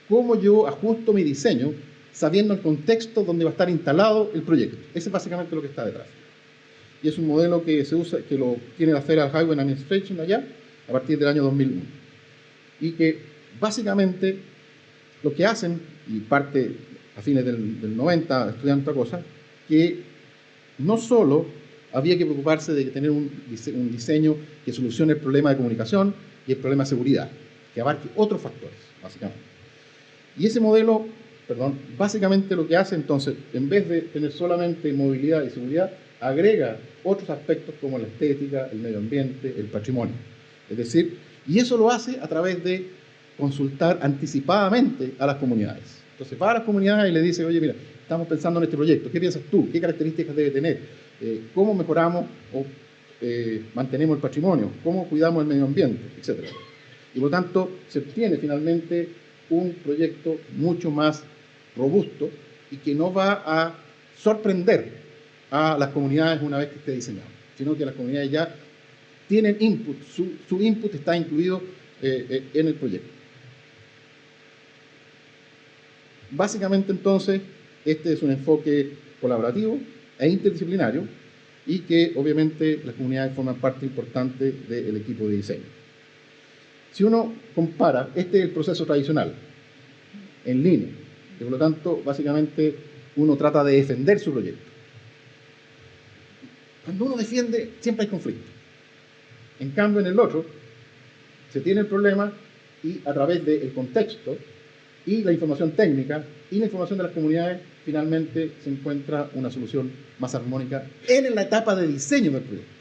cómo yo ajusto mi diseño sabiendo el contexto donde va a estar instalado el proyecto. Ese es básicamente lo que está detrás. Y es un modelo que se usa, que lo tiene la Federal Highway Administration allá, a partir del año 2001. Y que básicamente lo que hacen, y parte a fines del 90 estudiando otra cosa, que no solo había que preocuparse de tener un diseño que solucione el problema de comunicación y el problema de seguridad, que abarque otros factores, básicamente. Y ese modelo, básicamente lo que hace entonces, en vez de tener solamente movilidad y seguridad, agrega otros aspectos como la estética, el medio ambiente, el patrimonio. Es decir, y eso lo hace a través de consultar anticipadamente a las comunidades. Entonces va a las comunidades y le dice, oye, mira, estamos pensando en este proyecto, ¿qué piensas tú? ¿Qué características debe tener? ¿Cómo mejoramos o mantenemos el patrimonio? ¿Cómo cuidamos el medio ambiente? Etcétera. Y por lo tanto, se obtiene finalmente un proyecto mucho más robusto y que no va a sorprender a las comunidades una vez que esté diseñado, sino que las comunidades ya tienen input, su input está incluido en el proyecto. Básicamente entonces, este es un enfoque colaborativo e interdisciplinario y que obviamente las comunidades forman parte importante del equipo de diseño. Si uno compara, este es el proceso tradicional, en línea, y por lo tanto, básicamente, uno trata de defender su proyecto. Cuando uno defiende, siempre hay conflicto. En cambio, en el otro, se tiene el problema y a través del contexto y la información técnica y la información de las comunidades, finalmente se encuentra una solución más armónica en la etapa de diseño del proyecto.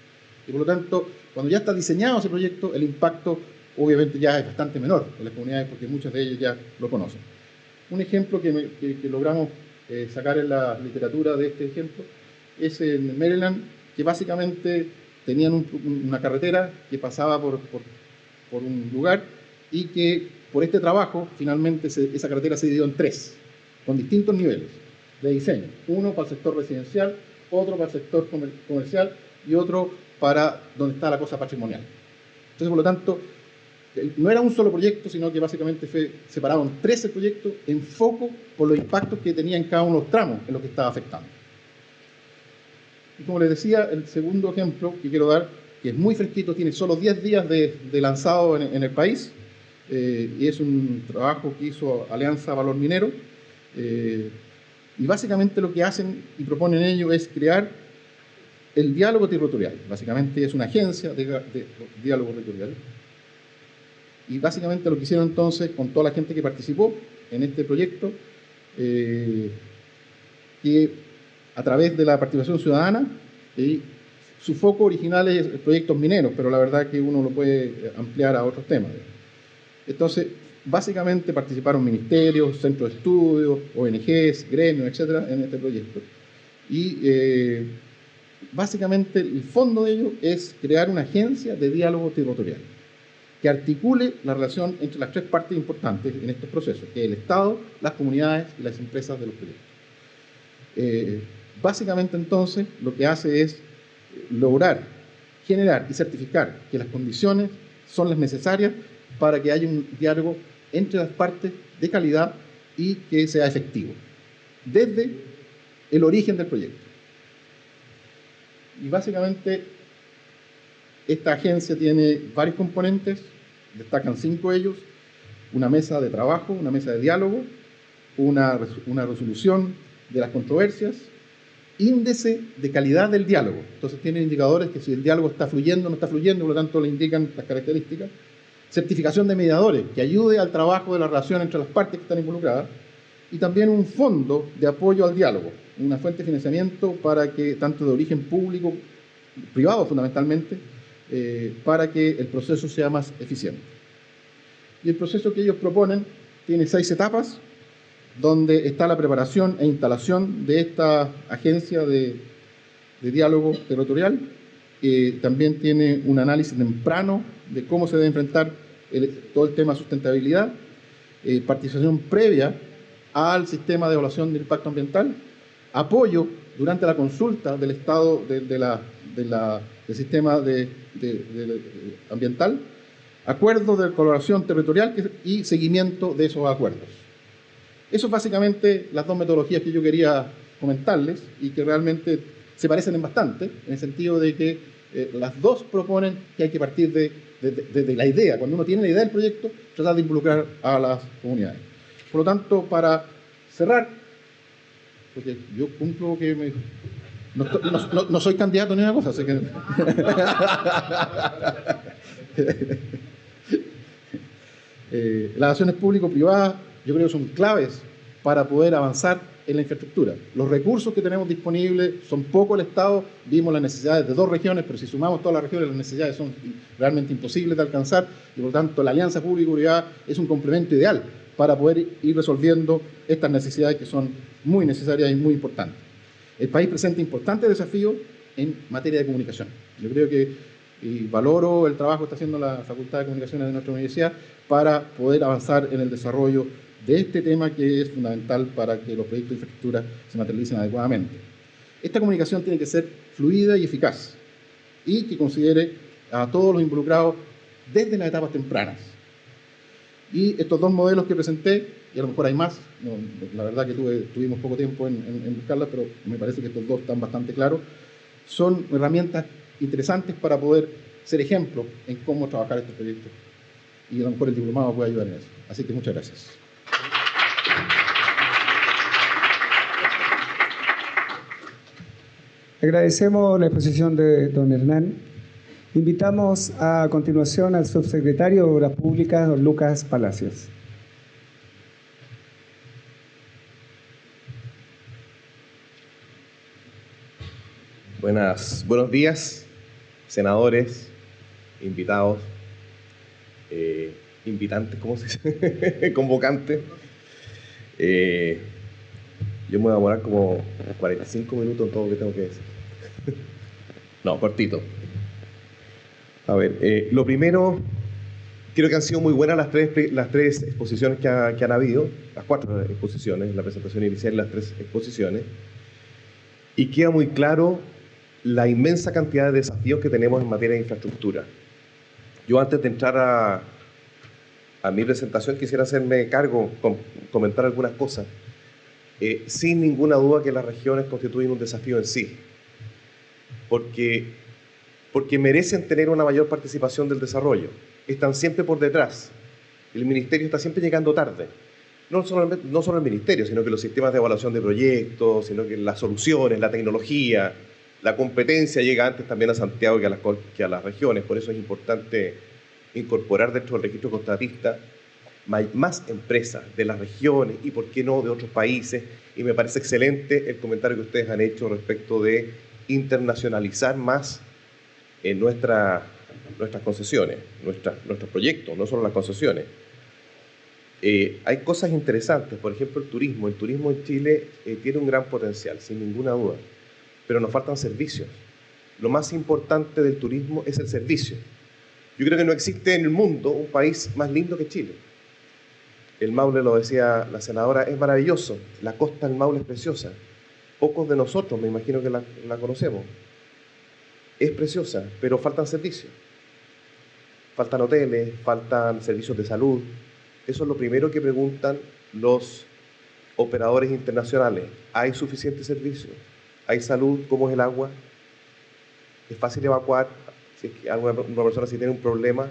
Y por lo tanto, cuando ya está diseñado ese proyecto, el impacto obviamente ya es bastante menor en las comunidades porque muchas de ellas ya lo conocen. Un ejemplo que logramos sacar en la literatura de este ejemplo es en Maryland, que básicamente tenían una carretera que pasaba por un lugar y que por este trabajo finalmente esa carretera se dividió en 3, con distintos niveles de diseño. Uno para el sector residencial, otro para el sector comercial y otro para donde está la cosa patrimonial. Entonces, por lo tanto, no era un solo proyecto, sino que básicamente fue separado en 13 proyectos en foco por los impactos que tenía en cada uno de los tramos en los que estaba afectando. Y como les decía, el segundo ejemplo que quiero dar, que es muy fresquito, tiene solo 10 días de lanzado en el país, y es un trabajo que hizo Alianza Valor Minero, y básicamente lo que hacen y proponen ellos es crear el diálogo territorial. Básicamente es una agencia de diálogo territorial. Y básicamente lo que hicieron entonces con toda la gente que participó en este proyecto, que a través de la participación ciudadana, su foco original es proyectos mineros, pero la verdad que uno lo puede ampliar a otros temas. Entonces, básicamente participaron ministerios, centros de estudios, ONGs, gremios, etcétera, en este proyecto. Y básicamente el fondo de ello es crear una agencia de diálogo territorial que articule la relación entre las 3 partes importantes en estos procesos, que es el Estado, las comunidades y las empresas de los proyectos. Básicamente entonces lo que hace es lograr, generar y certificar que las condiciones son las necesarias para que haya un diálogo entre las partes de calidad y que sea efectivo, desde el origen del proyecto. Y básicamente esta agencia tiene varios componentes, destacan 5 ellos: una mesa de trabajo, una mesa de diálogo, una resolución de las controversias, índice de calidad del diálogo. Entonces tienen indicadores que si el diálogo está fluyendo o no está fluyendo, por lo tanto le indican las características. Certificación de mediadores, que ayude al trabajo de la relación entre las partes que están involucradas. Y también un fondo de apoyo al diálogo, una fuente de financiamiento para que, tanto de origen público, privado fundamentalmente, para que el proceso sea más eficiente. Y el proceso que ellos proponen tiene 6 etapas, donde está la preparación e instalación de esta agencia de diálogo territorial. También tiene un análisis temprano de cómo se debe enfrentar todo el tema de sustentabilidad, participación previa al sistema de evaluación del impacto ambiental, apoyo durante la consulta del estado del sistema ambiental, acuerdos de colaboración territorial y seguimiento de esos acuerdos. Eso es básicamente las dos metodologías que yo quería comentarles y que realmente se parecen en bastante, en el sentido de que las dos proponen que hay que partir de la idea. Cuando uno tiene la idea del proyecto, tratar de involucrar a las comunidades. Por lo tanto, para cerrar, porque yo cumplo que no soy candidato ni una cosa, así que... Las acciones público-privadas yo creo que son claves para poder avanzar en la infraestructura. Los recursos que tenemos disponibles son poco el Estado, vimos las necesidades de 2 regiones, pero si sumamos todas las regiones las necesidades son realmente imposibles de alcanzar y por lo tanto la alianza público-privada es un complemento ideal para poder ir resolviendo estas necesidades que son muy necesarias y muy importantes. El país presenta importantes desafíos en materia de comunicación. Yo creo que y valoro el trabajo que está haciendo la Facultad de Comunicaciones de nuestra universidad para poder avanzar en el desarrollo de este tema que es fundamental para que los proyectos de infraestructura se materialicen adecuadamente. Esta comunicación tiene que ser fluida y eficaz y que considere a todos los involucrados desde las etapas tempranas. Y estos 2 modelos que presenté, y a lo mejor hay más, la verdad que tuvimos poco tiempo en buscarlas, pero me parece que estos 2 están bastante claros, son herramientas interesantes para poder ser ejemplo en cómo trabajar este proyecto. Y a lo mejor el diplomado puede ayudar en eso. Así que muchas gracias. Agradecemos la exposición de don Hernán. Invitamos a continuación al subsecretario de Obras Públicas, don Lucas Palacios. Buenos días, senadores, invitados, invitantes, ¿cómo se dice? Convocantes. Yo me voy a demorar como 45 minutos en todo lo que tengo que decir. No, cortito. A ver, lo primero, creo que han sido muy buenas las tres exposiciones que han habido, las 4 exposiciones, la presentación inicial y las 3 exposiciones, y queda muy claro la inmensa cantidad de desafíos que tenemos en materia de infraestructura. Yo antes de entrar a mi presentación quisiera hacerme cargo, comentar algunas cosas. Sin ninguna duda que las regiones constituyen un desafío en sí, porque merecen tener una mayor participación del desarrollo. Están siempre por detrás. El ministerio está siempre llegando tarde. No solo el ministerio, sino que los sistemas de evaluación de proyectos, sino que las soluciones, la tecnología, la competencia llega antes también a Santiago que a las regiones. Por eso es importante incorporar dentro del registro contratista más empresas de las regiones y, por qué no, de otros países. Y me parece excelente el comentario que ustedes han hecho respecto de internacionalizar más nuestras concesiones, nuestros proyectos, no solo las concesiones. Hay cosas interesantes, por ejemplo el turismo. El turismo en Chile tiene un gran potencial, sin ninguna duda, pero nos faltan servicios. Lo más importante del turismo es el servicio. Yo creo que no existe en el mundo un país más lindo que Chile. El Maule, lo decía la senadora, es maravilloso. La costa del Maule es preciosa. Pocos de nosotros, me imagino que la conocemos. Es preciosa, pero faltan servicios. Faltan hoteles, faltan servicios de salud. Eso es lo primero que preguntan los operadores internacionales. ¿Hay suficiente servicio? ¿Hay salud? ¿Cómo es el agua? ¿Es fácil evacuar? Si es que una persona si tiene un problema,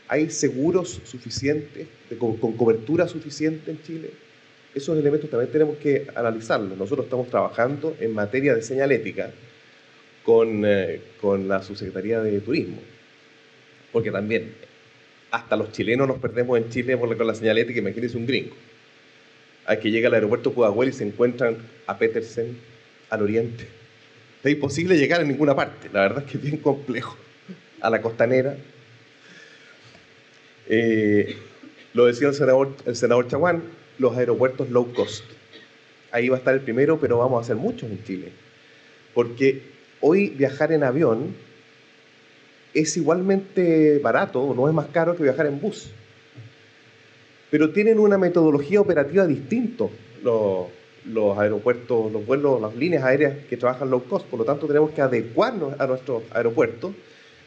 ¿hay seguros suficientes, con cobertura suficiente en Chile? Esos elementos también tenemos que analizarlos. Nosotros estamos trabajando en materia de señalética con la Subsecretaría de Turismo, porque también hasta los chilenos nos perdemos en Chile con la señalética. Imagínense un gringo. Hay que llegar al aeropuerto Pudahuel y se encuentran a Petersen, al oriente. Es imposible llegar a ninguna parte. La verdad es que es bien complejo. A la costanera. Lo decía el senador Chaguán, los aeropuertos low cost. Ahí va a estar el primero, pero vamos a hacer muchos en Chile. Porque hoy viajar en avión es igualmente barato, o no es más caro que viajar en bus. Pero tienen una metodología operativa distinta los aeropuertos, los vuelos, las líneas aéreas que trabajan low cost. Por lo tanto, tenemos que adecuarnos a nuestros aeropuertos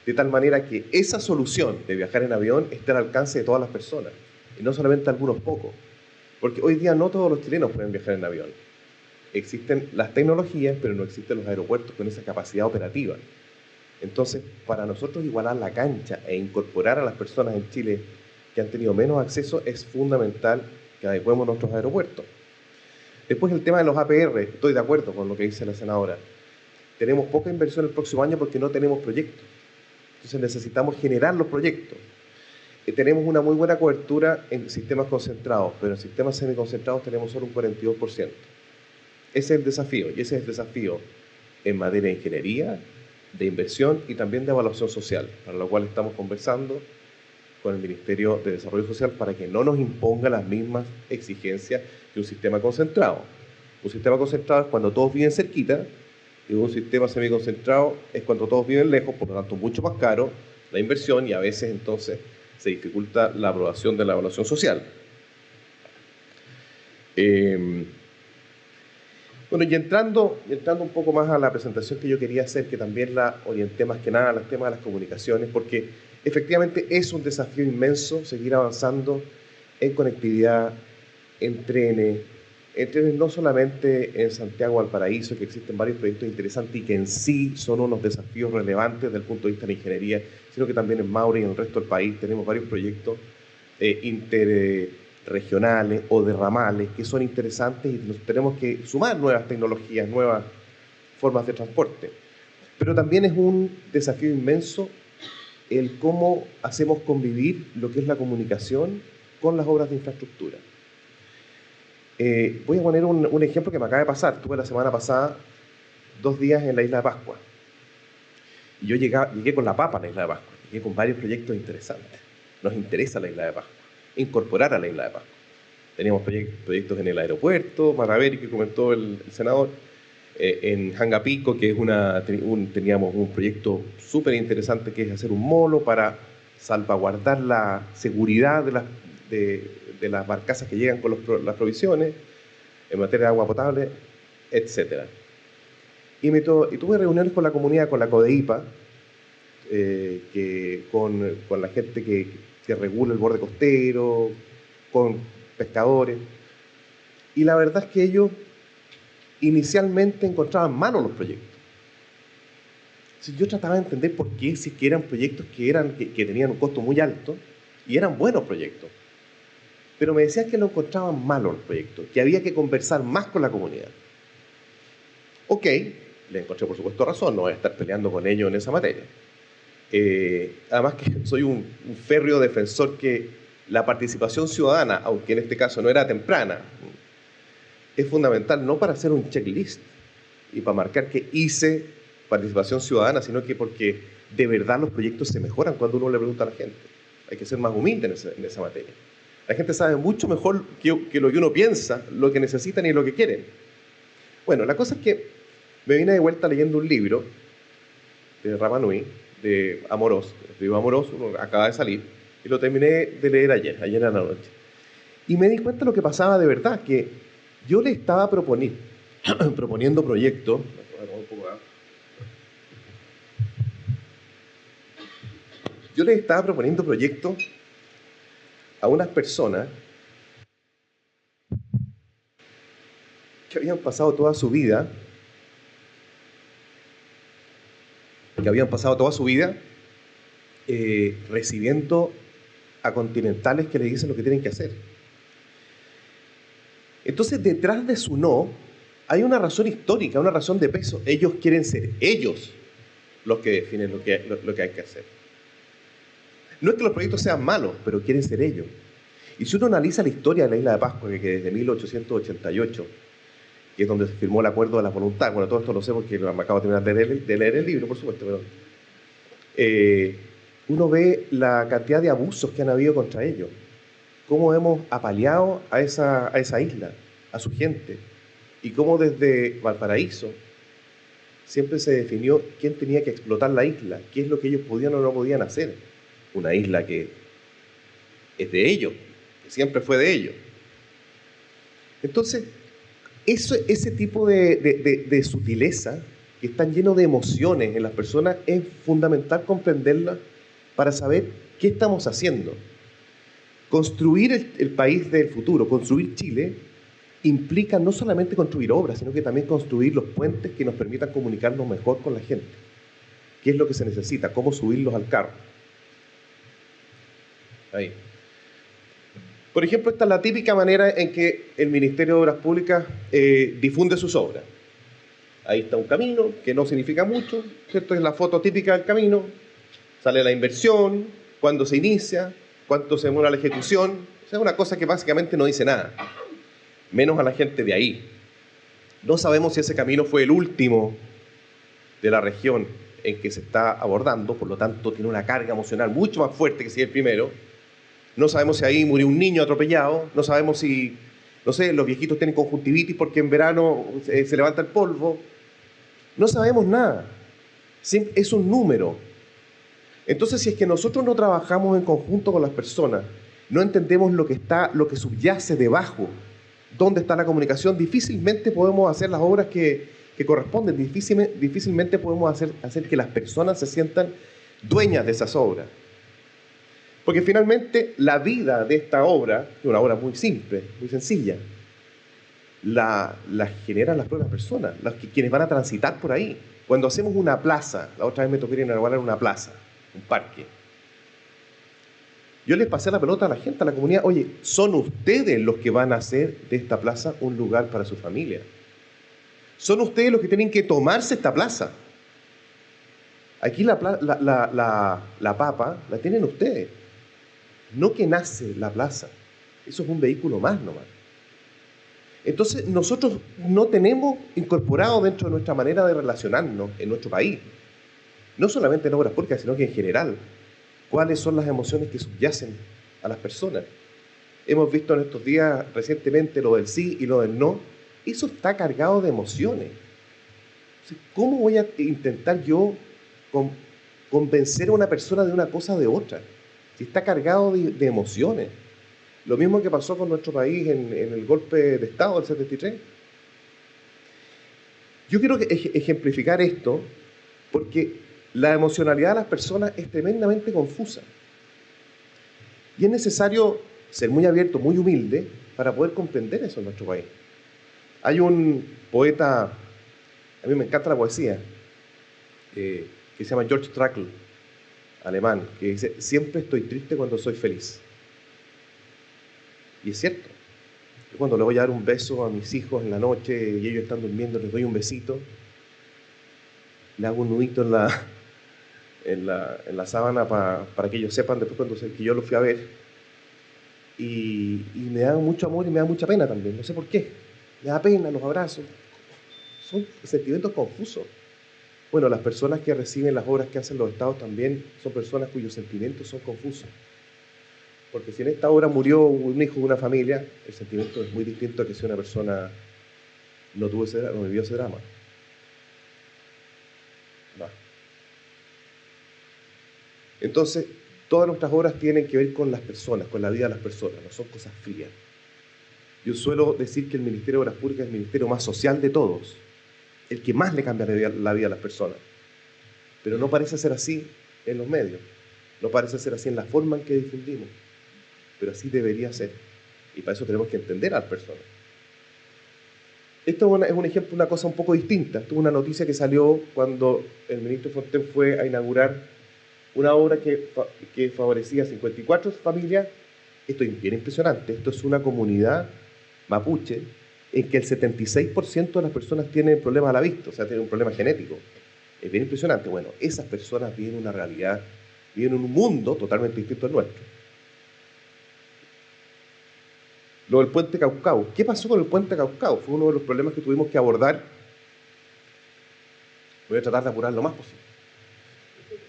de tal manera que esa solución de viajar en avión esté al alcance de todas las personas, y no solamente algunos pocos. Porque hoy día no todos los chilenos pueden viajar en avión. Existen las tecnologías, pero no existen los aeropuertos con esa capacidad operativa. Entonces, para nosotros igualar la cancha e incorporar a las personas en Chile que han tenido menos acceso, es fundamental que adecuemos nuestros aeropuertos. Después el tema de los APR, estoy de acuerdo con lo que dice la senadora. Tenemos poca inversión el próximo año porque no tenemos proyectos. Entonces necesitamos generar los proyectos. Tenemos una muy buena cobertura en sistemas concentrados, pero en sistemas semiconcentrados tenemos solo un 42%. Ese es el desafío, y ese es el desafío en materia de ingeniería, de inversión y también de evaluación social, para lo cual estamos conversando con el Ministerio de Desarrollo Social para que no nos imponga las mismas exigencias que un sistema concentrado. Un sistema concentrado es cuando todos viven cerquita, y un sistema semiconcentrado es cuando todos viven lejos, por lo tanto mucho más caro la inversión, y a veces entonces se dificulta la aprobación de la evaluación social. Bueno, y entrando un poco más a la presentación que yo quería hacer, que también la orienté más que nada al tema de las comunicaciones, porque efectivamente es un desafío inmenso seguir avanzando en conectividad, en trenes no solamente en Santiago Valparaíso, que existen varios proyectos interesantes y que en sí son unos desafíos relevantes desde el punto de vista de la ingeniería, sino que también en Maule y en el resto del país tenemos varios proyectos interregionales o de ramales que son interesantes y nos tenemos que sumar nuevas tecnologías, nuevas formas de transporte. Pero también es un desafío inmenso el cómo hacemos convivir lo que es la comunicación con las obras de infraestructura. Voy a poner un ejemplo que me acaba de pasar. Tuve la semana pasada 2 días en la Isla de Pascua. Y yo llegué con la papa a la Isla de Pascua. Llegué con varios proyectos interesantes. Nos interesa la Isla de Pascua, incorporar a la Isla de Pascua. Teníamos proyectos en el aeropuerto, Mataveri, que comentó el senador, en Jangapico, que es teníamos un proyecto súper interesante que es hacer un molo para salvaguardar la seguridad de las barcazas que llegan con las provisiones, en materia de agua potable, etc. Y tuve reuniones con la comunidad, con la CODEIPA, con la gente que regula el borde costero, con pescadores. Y la verdad es que ellos inicialmente encontraban malos los proyectos. Entonces yo trataba de entender por qué, si que eran proyectos que tenían un costo muy alto, y eran buenos proyectos. Pero me decían que lo encontraban malos los proyectos, que había que conversar más con la comunidad. Ok, le encontré por supuesto razón, no voy a estar peleando con ellos en esa materia. Además que soy un férreo defensor que la participación ciudadana, aunque en este caso no era temprana, es fundamental no para hacer un checklist y para marcar que hice participación ciudadana, sino que porque de verdad los proyectos se mejoran cuando uno le pregunta a la gente. Hay que ser más humilde en esa materia. La gente sabe mucho mejor que lo que uno piensa, lo que necesitan y lo que quieren. Bueno, la cosa es que me vine de vuelta leyendo un libro de Rapanui, de Amorós, de Amorós, uno acaba de salir, y lo terminé de leer ayer en la noche. Y me di cuenta de lo que pasaba de verdad, que yo le estaba proponiendo proyectos. Yo les estaba proponiendo proyectos a unas personas que habían pasado toda su vida, recibiendo a continentales que les dicen lo que tienen que hacer. Entonces, detrás de su no, hay una razón histórica, una razón de peso. Ellos quieren ser ellos los que definen lo que hay que hacer. No es que los proyectos sean malos, pero quieren ser ellos. Y si uno analiza la historia de la Isla de Pascua, que desde 1888, que es donde se firmó el Acuerdo de la Voluntad, bueno, todo esto lo sé porque me acabo de terminar de leer el libro, por supuesto, pero uno ve la cantidad de abusos que han habido contra ellos, cómo hemos apaleado a esa isla, a su gente, y cómo desde Valparaíso siempre se definió quién tenía que explotar la isla, qué es lo que ellos podían o no podían hacer. Una isla que es de ellos, que siempre fue de ellos. Entonces, ese tipo de sutileza que están llenos de emociones en las personas, es fundamental comprenderlas para saber qué estamos haciendo. Construir el país del futuro, construir Chile, implica no solamente construir obras, sino que también construir los puentes que nos permitan comunicarnos mejor con la gente. ¿Qué es lo que se necesita? ¿Cómo subirlos al carro? Ahí. Por ejemplo, esta es la típica manera en que el Ministerio de Obras Públicas difunde sus obras. Ahí está un camino, que no significa mucho, ¿cierto? Es la foto típica del camino, sale la inversión, cuándo se inicia, cuánto se demora la ejecución. O sea, es una cosa que básicamente no dice nada, menos a la gente de ahí. No sabemos si ese camino fue el último de la región en que se está abordando, por lo tanto tiene una carga emocional mucho más fuerte que si el primero. No sabemos si ahí murió un niño atropellado, no sabemos si, no sé, los viejitos tienen conjuntivitis porque en verano se levanta el polvo. No sabemos nada. Es un número. Entonces, si es que nosotros no trabajamos en conjunto con las personas, no entendemos lo que subyace debajo, dónde está la comunicación, difícilmente podemos hacer las obras que corresponden, difícilmente podemos hacer que las personas se sientan dueñas de esas obras. Porque finalmente la vida de esta obra, que es una obra muy simple, muy sencilla, la generan las propias personas, quienes van a transitar por ahí. Cuando hacemos una plaza, la otra vez me tocó ir a inaugurar una plaza, un parque, yo les pasé la pelota a la gente, a la comunidad, oye, son ustedes los que van a hacer de esta plaza un lugar para su familia. Son ustedes los que tienen que tomarse esta plaza. Aquí la papa la tienen ustedes. No que nace la plaza. Eso es un vehículo más nomás. Entonces, nosotros no tenemos incorporado dentro de nuestra manera de relacionarnos en nuestro país, no solamente en obras públicas, sino que en general, cuáles son las emociones que subyacen a las personas. Hemos visto en estos días recientemente lo del sí y lo del no. Eso está cargado de emociones. ¿Cómo voy a intentar yo convencer a una persona de una cosa o de otra? Si está cargado de emociones. Lo mismo que pasó con nuestro país en el golpe de Estado del 73. Yo quiero ejemplificar esto porque la emocionalidad de las personas es tremendamente confusa. Y es necesario ser muy abierto, muy humilde, para poder comprender eso en nuestro país. Hay un poeta, a mí me encanta la poesía, que se llama George Trakl, alemán, que dice, siempre estoy triste cuando soy feliz. Y es cierto. Yo cuando le voy a dar un beso a mis hijos en la noche y ellos están durmiendo, les doy un besito, le hago un nudito en la sábana para que ellos sepan después que yo los fui a ver. Y me da mucho amor y me da mucha pena también, no sé por qué. Me da pena, los abrazos. Son sentimientos confusos. Bueno, las personas que reciben las obras que hacen los estados también son personas cuyos sentimientos son confusos. Porque si en esta obra murió un hijo de una familia, el sentimiento es muy distinto a que si una persona no vivió ese drama. No. Entonces, todas nuestras obras tienen que ver con las personas, con la vida de las personas, no son cosas frías. Yo suelo decir que el Ministerio de Obras Públicas es el ministerio más social de todos, el que más le cambia la vida a las personas. Pero no parece ser así en los medios, no parece ser así en la forma en que difundimos, pero así debería ser. Y para eso tenemos que entender a las personas. Esto es un ejemplo, una cosa un poco distinta. Esto es una noticia que salió cuando el ministro Fontaine fue a inaugurar una obra que favorecía a 54 familias. Esto es bien impresionante. Esto es una comunidad mapuche en que el 76% de las personas tienen problemas a la vista, o sea, tienen un problema genético. Es bien impresionante. Bueno, esas personas viven una realidad, viven en un mundo totalmente distinto al nuestro. Lo del puente Caucao. ¿Qué pasó con el puente Caucao? Fue uno de los problemas que tuvimos que abordar. Voy a tratar de apurar lo más posible.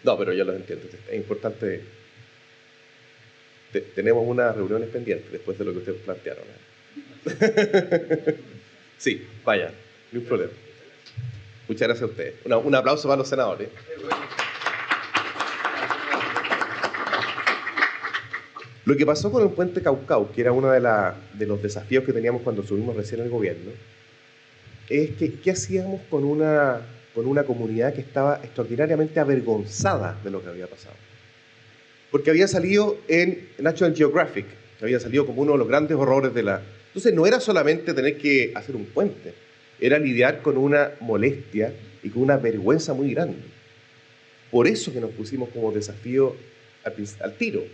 No, pero ya lo entiendo. Es importante. Tenemos unas reuniones pendientes después de lo que ustedes plantearon. Sí, vaya, no hay problema. Muchas gracias a ustedes. Un aplauso para los senadores. Lo que pasó con el puente Caucao, que era uno de los desafíos que teníamos cuando subimos recién al gobierno, es que ¿qué hacíamos con con una comunidad que estaba extraordinariamente avergonzada de lo que había pasado. Porque había salido en National Geographic, había salido como uno de los grandes horrores de la... Entonces no era solamente tener que hacer un puente, era lidiar con una molestia y con una vergüenza muy grande. Por eso que nos pusimos como desafío al tiro,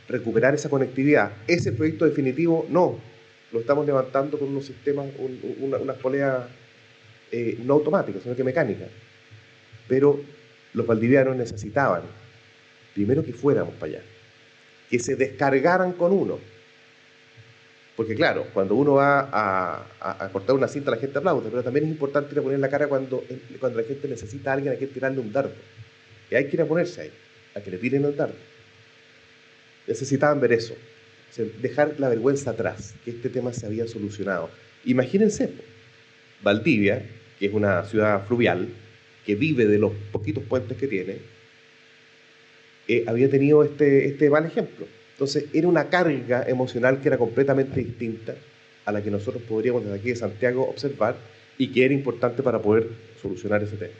recuperar esa conectividad. ¿Ese proyecto definitivo? No, lo estamos levantando con unos sistemas, unas poleas no automáticas, sino que mecánicas. Pero los valdivianos necesitaban, primero que fuéramos para allá, que se descargaran con uno. Porque claro, cuando uno va a cortar una cinta, la gente aplaude, pero también es importante ir a poner la cara cuando la gente necesita a alguien a quien tirarle un dardo. Y hay que ir a ponerse ahí, a que le tiren el dardo. Necesitaban ver eso, o sea, dejar la vergüenza atrás, que este tema se había solucionado. Imagínense, Valdivia, que es una ciudad fluvial, que vive de los poquitos puentes que tiene, había tenido este mal ejemplo. Entonces era una carga emocional que era completamente distinta a la que nosotros podríamos desde aquí de Santiago observar y que era importante para poder solucionar ese tema.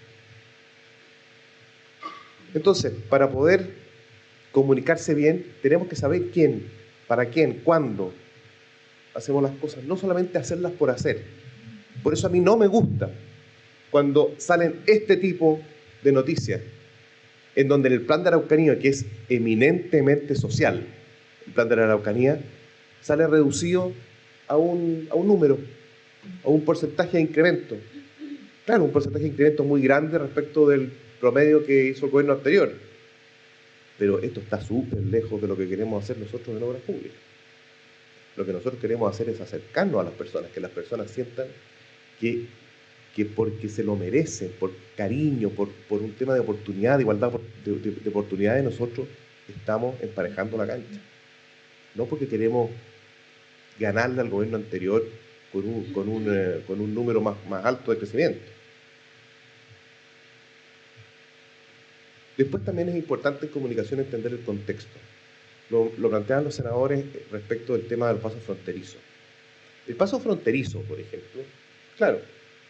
Entonces, para poder comunicarse bien, tenemos que saber quién, para quién, cuándo hacemos las cosas, no solamente hacerlas por hacer. Por eso a mí no me gusta cuando salen este tipo de noticias, en donde el plan de Araucanía, que es eminentemente social, el plan de la Araucanía, sale reducido a un número, a un porcentaje de incremento. Claro, un porcentaje de incremento muy grande respecto del promedio que hizo el gobierno anterior. Pero esto está súper lejos de lo que queremos hacer nosotros en obras públicas. Lo que nosotros queremos hacer es acercarnos a las personas, que las personas sientan que porque se lo merecen, por cariño, por un tema de oportunidad, de igualdad de oportunidades, nosotros estamos emparejando la cancha. No porque queremos ganarle al gobierno anterior con un número más alto de crecimiento. Después también es importante en comunicación entender el contexto. Lo planteaban los senadores respecto del tema del paso fronterizo. El paso fronterizo, por ejemplo, claro,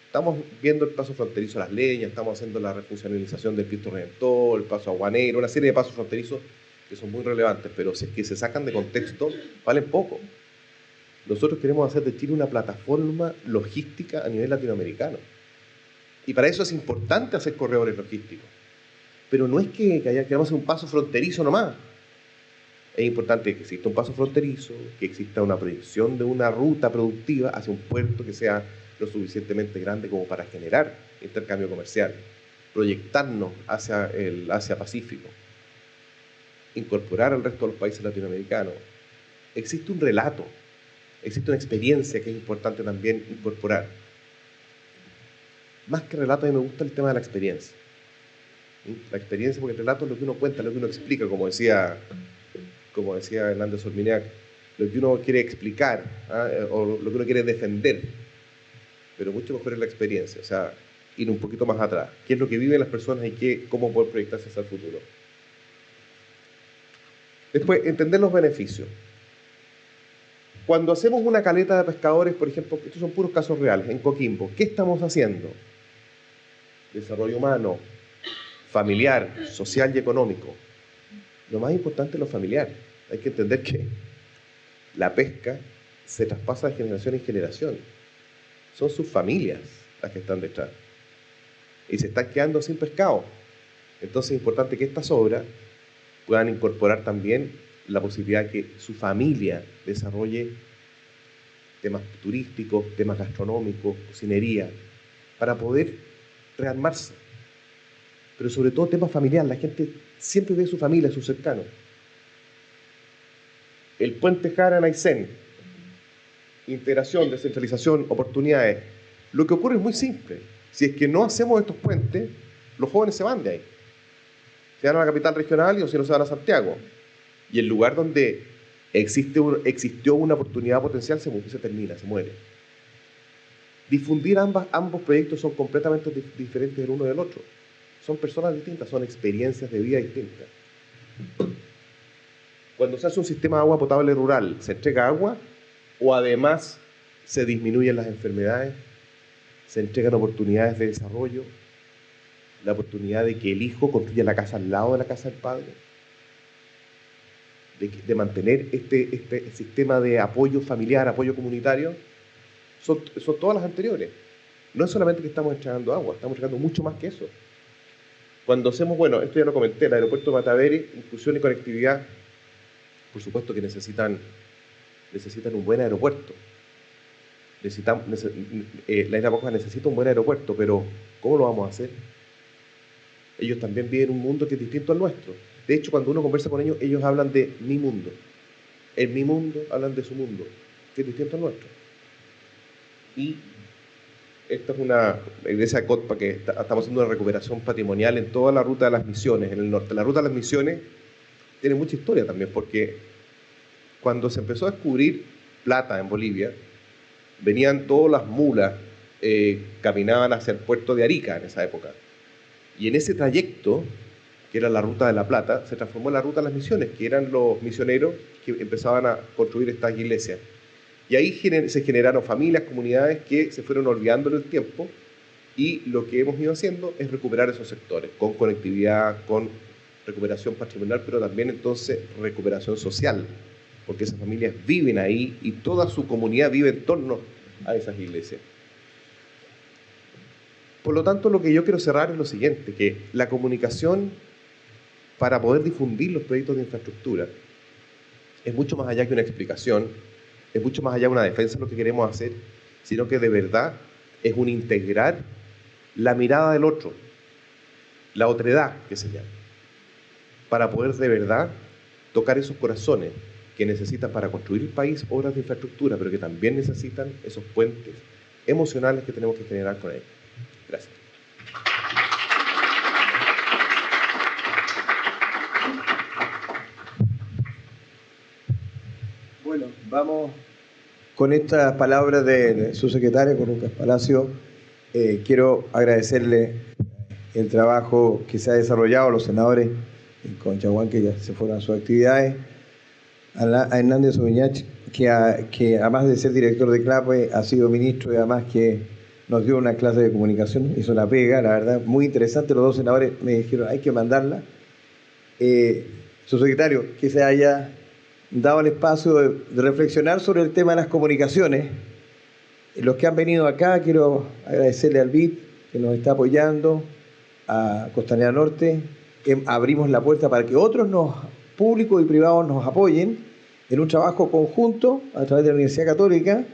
estamos viendo el paso fronterizo a Las Leñas, estamos haciendo la refuncionalización del Cristo Redentor, el paso aguanero, una serie de pasos fronterizos que son muy relevantes, pero si es que se sacan de contexto, valen poco. Nosotros queremos hacer de Chile una plataforma logística a nivel latinoamericano. Y para eso es importante hacer corredores logísticos. Pero no es que queramos hacer un paso fronterizo nomás. Es importante que exista un paso fronterizo, que exista una proyección de una ruta productiva hacia un puerto que sea lo suficientemente grande como para generar intercambio comercial, proyectarnos hacia el Asia-Pacífico, incorporar al resto de los países latinoamericanos. Existe un relato, existe una experiencia que es importante también incorporar. Más que relato, a mí me gusta el tema de la experiencia. La experiencia, porque el relato es lo que uno cuenta, lo que uno explica, como decía Hernández Olminiac, lo que uno quiere explicar, o lo que uno quiere defender, pero mucho mejor es la experiencia, o sea, ir un poquito más atrás. ¿Qué es lo que viven las personas y cómo poder proyectarse hacia el futuro? Después, entender los beneficios. Cuando hacemos una caleta de pescadores, por ejemplo, estos son puros casos reales, en Coquimbo, ¿qué estamos haciendo? Desarrollo humano, familiar, social y económico. Lo más importante es lo familiar. Hay que entender que la pesca se traspasa de generación en generación. Son sus familias las que están detrás. Y se están quedando sin pescado. Entonces es importante que estas obras puedan incorporar también la posibilidad de que su familia desarrolle temas turísticos, temas gastronómicos, cocinería, para poder rearmarse. Pero sobre todo temas familiares. La gente siempre ve a su familia, a sus cercanos. El puente Jara-Naisen, integración, descentralización, oportunidades. Lo que ocurre es muy simple. Si es que no hacemos estos puentes, los jóvenes se van de ahí. Se van a la capital regional y o si no se van a Santiago. Y el lugar donde existió una oportunidad potencial se termina, se muere. Difundir ambos proyectos son completamente diferentes el uno del otro. Son personas distintas, son experiencias de vida distintas. Cuando se hace un sistema de agua potable rural, ¿se entrega agua o además se disminuyen las enfermedades, se entregan oportunidades de desarrollo? la oportunidad de que el hijo construya la casa al lado de la casa del padre, de mantener este sistema de apoyo familiar, apoyo comunitario, son todas las anteriores. No es solamente que estamos entregando agua, estamos entregando mucho más que eso. Cuando hacemos, bueno, esto ya lo comenté, el aeropuerto de Mataveri, inclusión y conectividad, por supuesto que necesitan un buen aeropuerto. La Isla Boja necesita un buen aeropuerto, pero ¿cómo lo vamos a hacer? Ellos también viven un mundo que es distinto al nuestro. De hecho, cuando uno conversa con ellos, ellos hablan de mi mundo. En mi mundo hablan de su mundo, que es distinto al nuestro. Y esta es una iglesia de Cotpa que estamos haciendo una recuperación patrimonial en toda la ruta de las Misiones, en el norte. La ruta de las Misiones tiene mucha historia también, porque cuando se empezó a descubrir plata en Bolivia, venían todas las mulas, caminaban hacia el puerto de Arica en esa época. Y en ese trayecto, que era la ruta de la plata, se transformó en la ruta de las Misiones, que eran los misioneros que empezaban a construir estas iglesias. Y ahí se generaron familias, comunidades que se fueron olvidando en el tiempo, y lo que hemos ido haciendo es recuperar esos sectores, con conectividad, con recuperación patrimonial, pero también entonces recuperación social, porque esas familias viven ahí y toda su comunidad vive en torno a esas iglesias. Por lo tanto, lo que yo quiero cerrar es lo siguiente, que la comunicación para poder difundir los proyectos de infraestructura es mucho más allá que una explicación, es mucho más allá de una defensa de lo que queremos hacer, sino que de verdad es un integrar la mirada del otro, la otredad que se llama, para poder de verdad tocar esos corazones que necesitan para construir el país obras de infraestructura, pero que también necesitan esos puentes emocionales que tenemos que generar con ellos. Gracias. Bueno, vamos con estas palabras de su secretario, con Lucas Palacio. Quiero agradecerle el trabajo que se ha desarrollado a los senadores en Conchaguán, que ya se fueron a sus actividades, a Hernández Oviñach, que además de ser director de CLAPE, ha sido ministro y además que nos dio una clase de comunicación, hizo una pega, la verdad, muy interesante. Los dos senadores me dijeron, hay que mandarla. Su secretario, que se haya dado el espacio de reflexionar sobre el tema de las comunicaciones. Los que han venido acá, quiero agradecerle al BID, que nos está apoyando, a Costanera Norte, que abrimos la puerta para que otros públicos y privados nos apoyen en un trabajo conjunto a través de la Universidad Católica.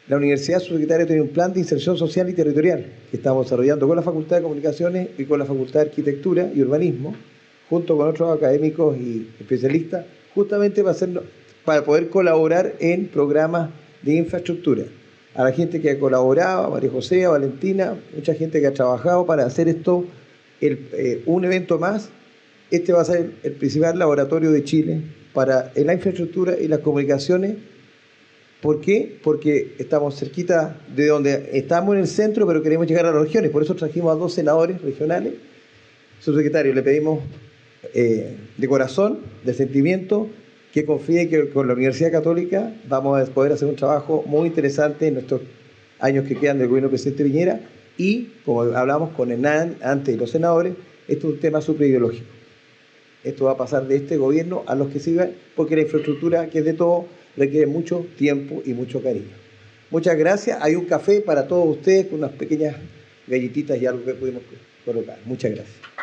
La universidad, su secretario, tiene un plan de inserción social y territorial que estamos desarrollando con la Facultad de Comunicaciones y con la Facultad de Arquitectura y Urbanismo, junto con otros académicos y especialistas, justamente para poder colaborar en programas de infraestructura. A la gente que ha colaborado, a María José, a Valentina, mucha gente que ha trabajado para hacer esto un evento más. Este va a ser el principal laboratorio de Chile para la infraestructura y las comunicaciones. ¿Por qué? Porque estamos cerquita de donde estamos en el centro, pero queremos llegar a las regiones. Por eso trajimos a 2 senadores regionales. Subsecretario, le pedimos de corazón, de sentimiento, que confíe que con la Universidad Católica vamos a poder hacer un trabajo muy interesante en estos años que quedan del gobierno del presidente Piñera. Y, como hablamos con Hernán antes y los senadores, esto es un tema superideológico. Esto va a pasar de este gobierno a los que sigan, porque la infraestructura, que es de todo, requiere mucho tiempo y mucho cariño. Muchas gracias. Hay un café para todos ustedes con unas pequeñas galletitas y algo que pudimos colocar. Muchas gracias.